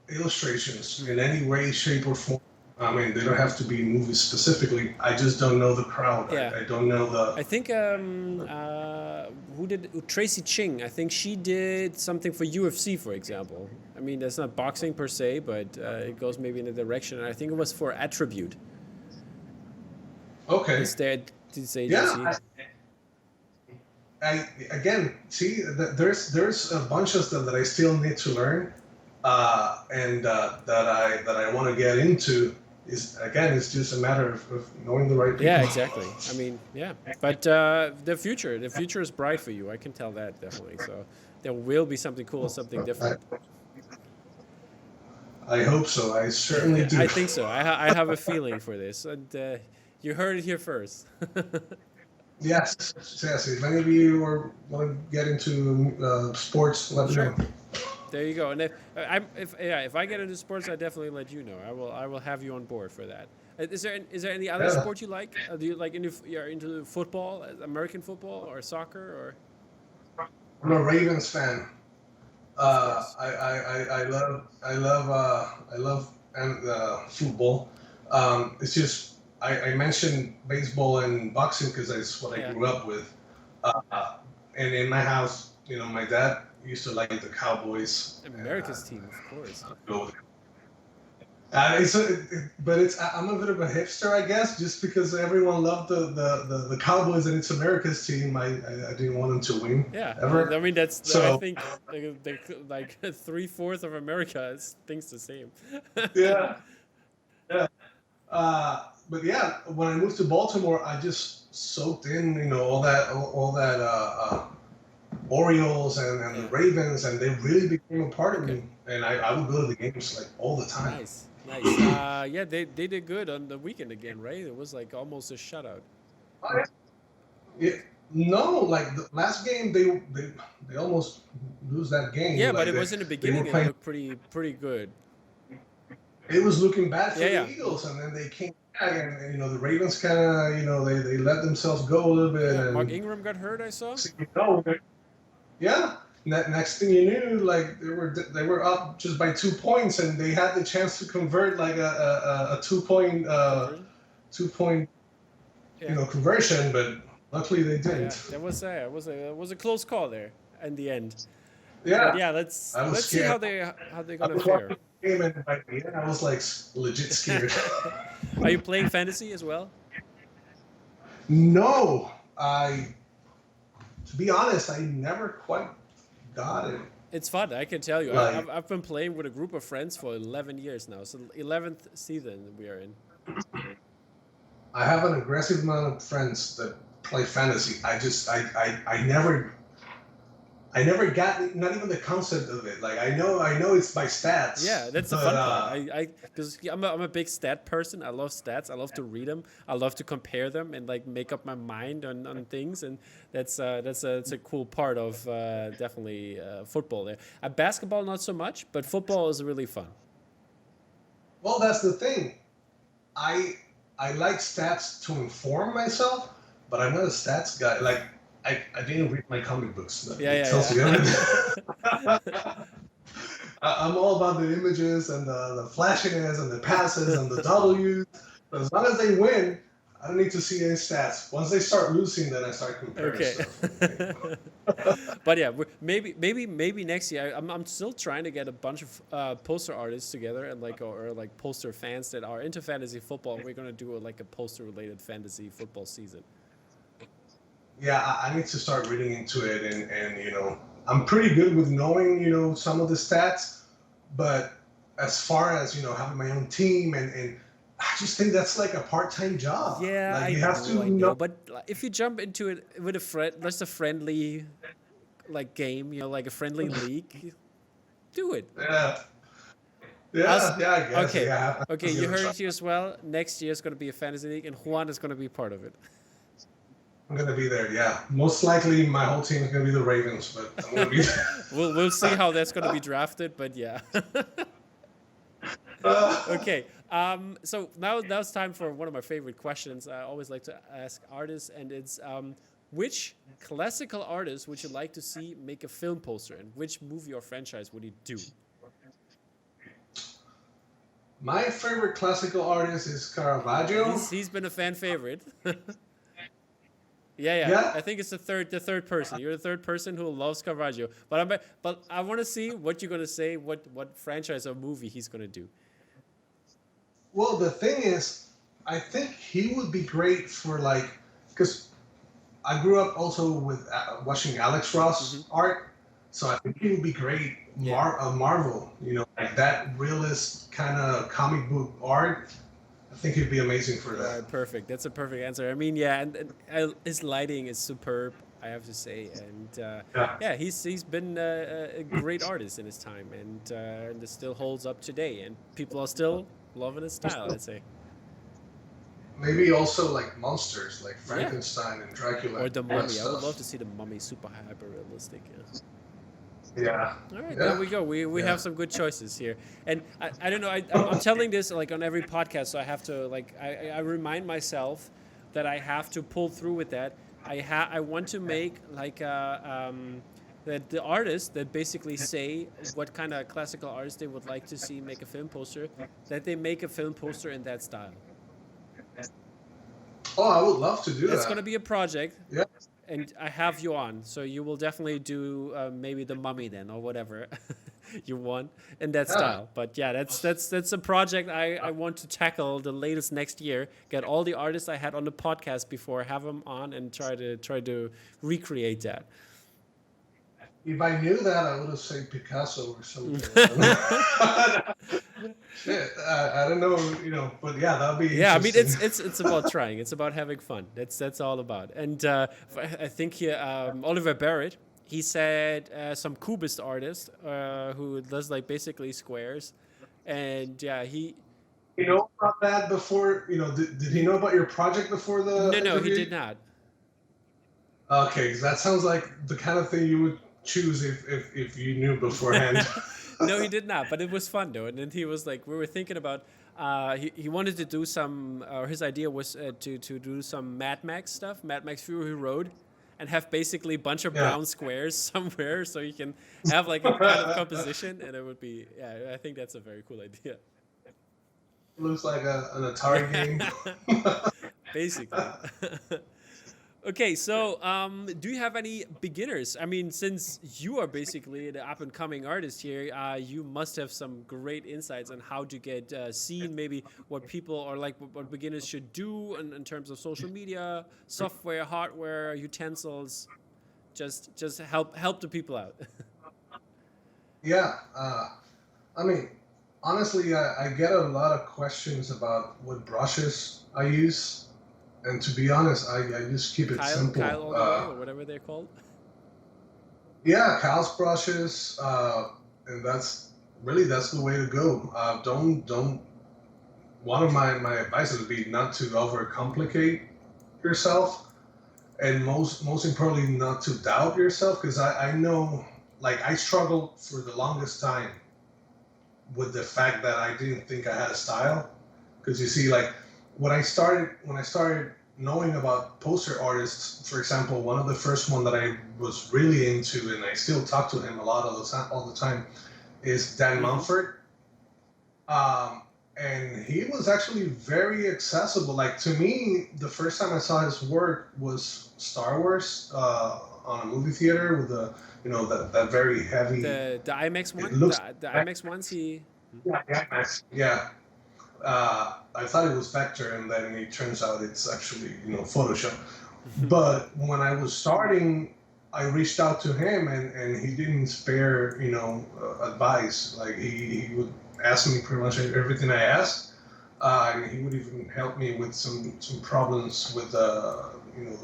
illustrations in Hmm. any way, shape, or form. I mean, they don't have to be movies specifically. I just don't know the crowd. Yeah. I don't know I think who did Tracy Ching? I think she did something for UFC, for example. I mean, that's not boxing per se, but it goes maybe in a direction. And I think it was for Attribute. Okay. It's their this Yeah. agency. I again see that there's a bunch of stuff that I still need to learn, and that I want to get into. Is again, it's just a matter of knowing the right Yeah, people. exactly. I mean, yeah. But the future is bright for you. I can tell that definitely. So there will be something cool, something I, different. I hope so. I certainly do. I think so. I have a feeling for this, and you heard it here first. Yes, yes. If any of you want to get into sports, let me Sure. know. There you go. And if I get into sports, I definitely let you know. I will have you on board for that. Is there any other Yeah, sport you like? Do you like you're into football, American football, or soccer, or I'm a Ravens fan. of course? I love and football. It's just I mentioned baseball and boxing because that's what I Yeah, grew up with. And in my house, my dad used to like the Cowboys, and America's team, of course. I'd go with I'm a bit of a hipster, I guess, just because everyone loved the Cowboys and it's America's team. I didn't want them to win Yeah, ever. I mean that's I So think like 3/4 of America thinks the same. yeah, yeah. But yeah, when I moved to Baltimore, I just soaked in, all that Orioles and the Yeah. Ravens, and they really became a part of Okay. me. And I would go to the games like all the time. Nice. Nice. Yeah, they did good on the weekend again, right? It was like almost a shutout. Yeah, no, like the last game, they almost lose that game. Yeah, but Like it was in the they were beginning. It playing. looked pretty good. It was looking bad for Yeah, the yeah, Eagles, and then they came back, and the Ravens kind of they let themselves go a little bit, yeah. Mark and Ingram got hurt. I saw. yeah. Next thing you knew, like they were up just by 2 points, and they had the chance to convert like a 2 point Conversion. 2 point Yeah, conversion, but luckily they yeah. didn't. That was a close call there in the end. But Yeah, yeah, I was let's see scared. how they're I gonna was fare. watching the game, and by the end, I was like legit scared. Are you playing fantasy as well? No, to be honest, I never quite got it. It's fun. I can tell you. Like, I've been playing with a group of friends for 11 years now. So 11th season we are in. I have an aggressive amount of friends that play fantasy. I never got not even the concept of it. Like I know it's by stats. Yeah, that's the but fun part. Because I'm a big stat person. I love stats. I love to read them. I love to compare them and like make up my mind on things. And that's a cool part of definitely football there. Basketball not so much, but football is really fun. Well, that's the thing. I I like stats to inform myself, but I'm not a stats guy. Like I didn't read my comic books. Yeah, It tells you yeah, everything. I'm all about the images and the flashiness and the passes and the W's. But as long as they win, I don't need to see any stats. Once they start losing, then I start comparing Okay. stuff. But yeah, maybe next year. I'm still trying to get a bunch of poster artists together and like or like poster fans that are into fantasy football. And we're gonna do like a poster related fantasy football season. Yeah, I need to start reading into it, and I'm pretty good with knowing some of the stats, but as far as having my own team and I just think that's like a part-time job. Yeah, Like I you have to know, I know. know. But if you jump into it with a friend, that's a friendly like game, like a friendly league. Do it. Yeah, Us, yeah, I guess. okay, Yeah, I have okay. to You give it a heard try. it here as well. Next year is going to be a fantasy league, and Juan is going to be part of it. I'm gonna be there. Yeah, most likely my whole team is gonna be the Ravens, but I'm gonna be there. We'll see how that's going to be drafted, but yeah. Okay. So now it's time for one of my favorite questions. I always like to ask artists, and it's which classical artist would you like to see make a film poster, and which movie or franchise would he do? My favorite classical artist is Caravaggio. He's been a fan favorite. Yeah, yeah. Yeah. I think it's the third person. You're the third person who loves Carvaggio. But I want to see what you're gonna say. What franchise or movie he's gonna do. Well, the thing is, I think he would be great for because I grew up also with watching Alex Ross art, so I think he would be great. Yeah. Marvel, like that realist kind of comic book art. I think he'd be amazing for All that. right, perfect. That's a perfect answer. I mean, yeah, and his lighting is superb. I have to say, and Yeah. yeah, he's been a great artist in his time, and it still holds up today, and people are still loving his style. I'd say, Maybe also like monsters, like yeah, Frankenstein and Dracula or the and Mummy. I would love stuff. to see the Mummy super hyper realistic. Yeah. Yeah. All right, there Yeah. we go. We Yeah. have some good choices here, and I don't know. I'm telling this like on every podcast, so I have to like I remind myself that I have to pull through with that. I want to make like that the artists that basically say what kind of classical artist they would like to see make a film poster, that they make a film poster in that style. Oh, I would love to do It's that. gonna be a project, Yeah. and I have you on, so you will definitely do maybe the Mummy then or whatever. You won in that Yeah. style. But yeah, that's a project I want to tackle the latest next year. Get all the artists I had on the podcast before, have them on, and try to recreate that. If I knew that, I would have said Picasso or something. Shit, I don't know, but yeah, that'd be Yeah, I mean interesting. it's about trying. It's about having fun. That's all about. And I think here Oliver Barrett, he said some cubist artist who does like basically squares, and yeah, he You know about that before? Did he know about your project before the no he interview? did not. Okay, 'cause that sounds like the kind of thing you would choose if you knew beforehand. No, he did not. But it was fun though. And then he was like, we were thinking about. He wanted to do some. Or his idea was to do some Mad Max stuff, Mad Max Fury Road, and have basically a bunch of Yeah. brown squares somewhere, so you can have like a kind of composition, and it would be. Yeah, I think that's a very cool idea. Looks like an Atari game. Basically. Okay, so do you have any beginners? I mean, since you are basically the up and coming artist here, you must have some great insights on how to get seen, maybe what people or like what beginners should do in terms of social media, software, hardware, utensils. Just help the people out. Yeah, I mean, honestly, I get a lot of questions about what brushes I use, and to be honest, I just keep it simple. Kyle all the way or whatever they're called. Yeah, Kyle's brushes, and that's the way to go. Don't. One of my advice would be not to overcomplicate yourself, and most importantly, not to doubt yourself, because I know, like, I struggled for the longest time with the fact that I didn't think I had a style. Because you see, like, when I started knowing about poster artists, for example, one of the first one that I was really into, and I still talk to him a lot all the time, is Dan Mumford. And he was actually very accessible. Like, to me, the first time I saw his work was Star Wars on a movie theater with that very heavy. The IMAX one. It looks The IMAX ones. yeah. I thought it was vector, and then it turns out it's actually Photoshop. But when I was starting, I reached out to him, and he didn't spare advice. Like, he would ask me pretty much everything I asked, and he would even help me with some problems with the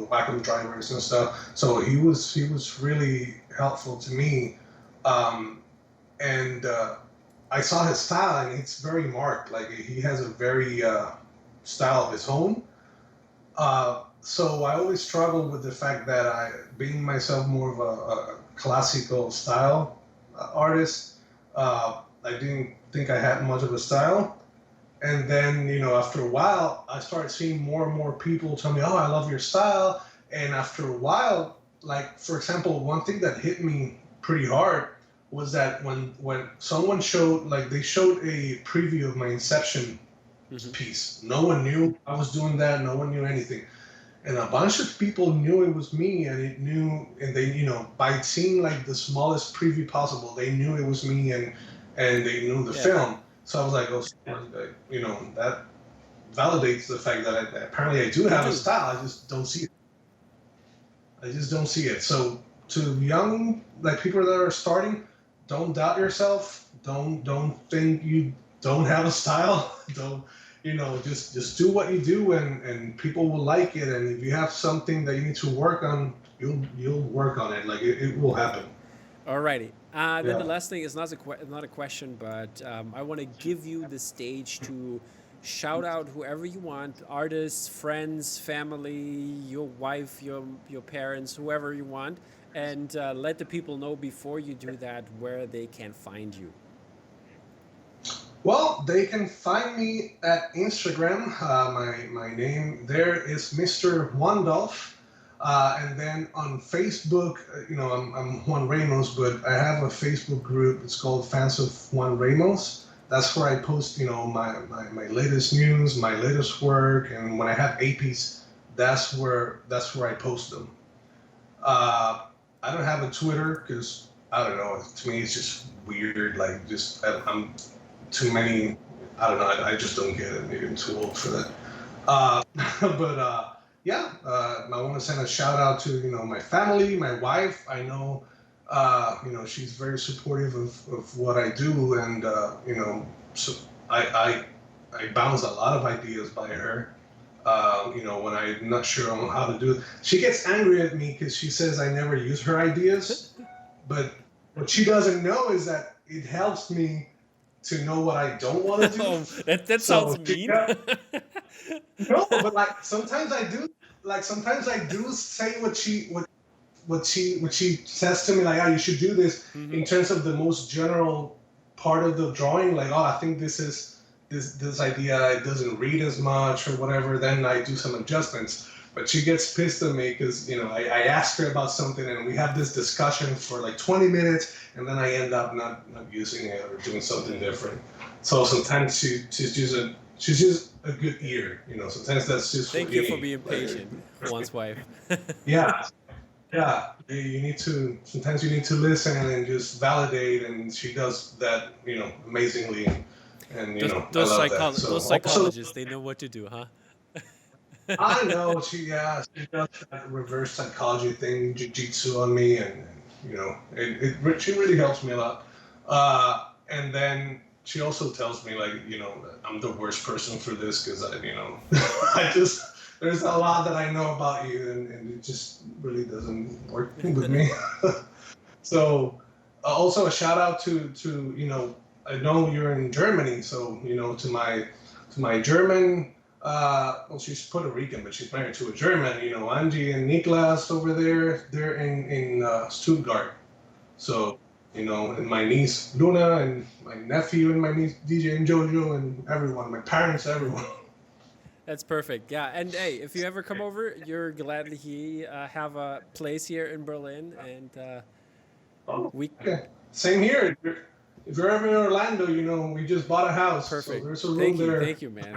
Wacom drivers and stuff. So he was really helpful to me, and I saw his style, and it's very marked. Like, he has a very style of his own. So I always struggled with the fact that being myself more of a classical style artist, I didn't think I had much of a style. And then, after a while, I started seeing more and more people tell me, "Oh, I love your style." And after a while, like, for example, one thing that hit me pretty hard was that when someone showed a preview of my Inception piece. No one knew I was doing that. No one knew anything. And a bunch of people knew it was me, and they, by seeing like the smallest preview possible, they knew it was me, and they knew the film. So I was like, that validates the fact that apparently I do have a style. I just don't see it. So to young, like, people that are starting, don't doubt yourself. Don't think you don't have a style. Don't, just do what you do, and people will like it. And if you have something that you need to work on, you'll work on it. Like, it will happen. Alrighty. Then the last thing is not a question, but I want to give you the stage to shout out whoever you want, artists, friends, family, your wife, your parents, whoever you want, and let the people know before you do that where they can find you. Well, they can find me at Instagram. My name there is Mr. Juandalf. And then on Facebook, I'm Juan Ramos, but I have a Facebook group. It's called Fans of Juan Ramos. That's where I post, my latest news, my latest work, and when I have APs, that's where I post them. I don't have a Twitter because I don't know. To me, it's just weird. Like, I'm too many. I don't know. I just don't get it. Maybe I'm too old for that. Yeah. I want to send a shout out to my family, my wife. I know, she's very supportive of what I do, and so I bounce a lot of ideas by her. When I'm not sure on how to do it, she gets angry at me because she says I never use her ideas. But what she doesn't know is that it helps me to know what I don't want to do. Oh, that sounds mean. No, but like sometimes I do. Like sometimes I do say what she says to me. Like, oh, you should do this in terms of the most general part of the drawing. Like, oh, I think this idea, it doesn't read as much or whatever. Then I do some adjustments. But she gets pissed at me because, I ask her about something and we have this discussion for like 20 minutes and then I end up not using it or doing something different. So sometimes she's just a good ear, sometimes that's just Thank you for being patient, Juan's wife. Yeah. Sometimes you need to listen and just validate, and she does that, amazingly. And, those those psychologists, they know what to do, huh? I know she does that reverse psychology thing, jiu-jitsu on me, and she really helps me a lot. And then she also tells me like, I'm the worst person for this because I there's a lot that I know about you, and it just really doesn't work with me. So also a shout out to I know you're in Germany, so to my German. Well, she's Puerto Rican, but she's married to a German. Angie and Niklas over there, they're in Stuttgart. So, and my niece Luna, and my nephew and my niece DJ and Jojo, and everyone, my parents, everyone. That's perfect. Yeah, and hey, if you ever come over, you're gladly have a place here in Berlin, and Same here. If you're ever in Orlando, we just bought a house. Perfect. So there's a room there. Thank you, man.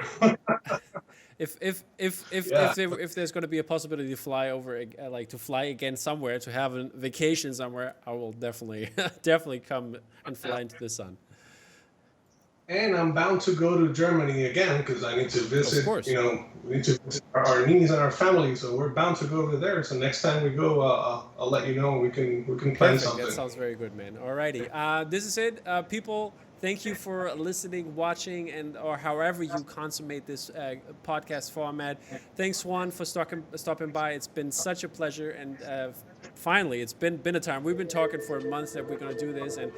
If there's going to be a possibility to fly over, to fly again somewhere, to have a vacation somewhere, I will definitely come and fly into the sun. And I'm bound to go to Germany again because I need to visit. Of course. We need to visit our niece and our family, so we're bound to go over there. So next time we go, I'll let you know. We can plan something. That sounds very good, man. Alrighty, this is it, people. Thank you for listening, watching, or however you consummate this podcast format. Thanks, Juan, for stopping by. It's been such a pleasure, and finally, it's been a time. We've been talking for months that we're going to do this, and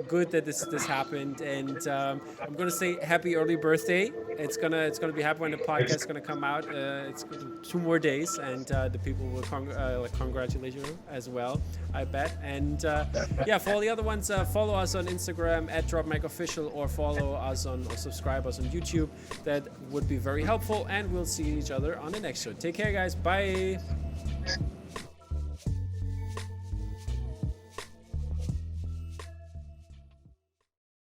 good that this happened. And I'm going to say happy early birthday. It's gonna be happy when the podcast is going to come out. It's 2 more days, and the people will congratulate you as well, I bet. And for all the other ones, follow us on Instagram at DropMacOfficial, or follow us or subscribe us on YouTube. That would be very helpful, and we'll see each other on the next show. Take care, guys. Bye.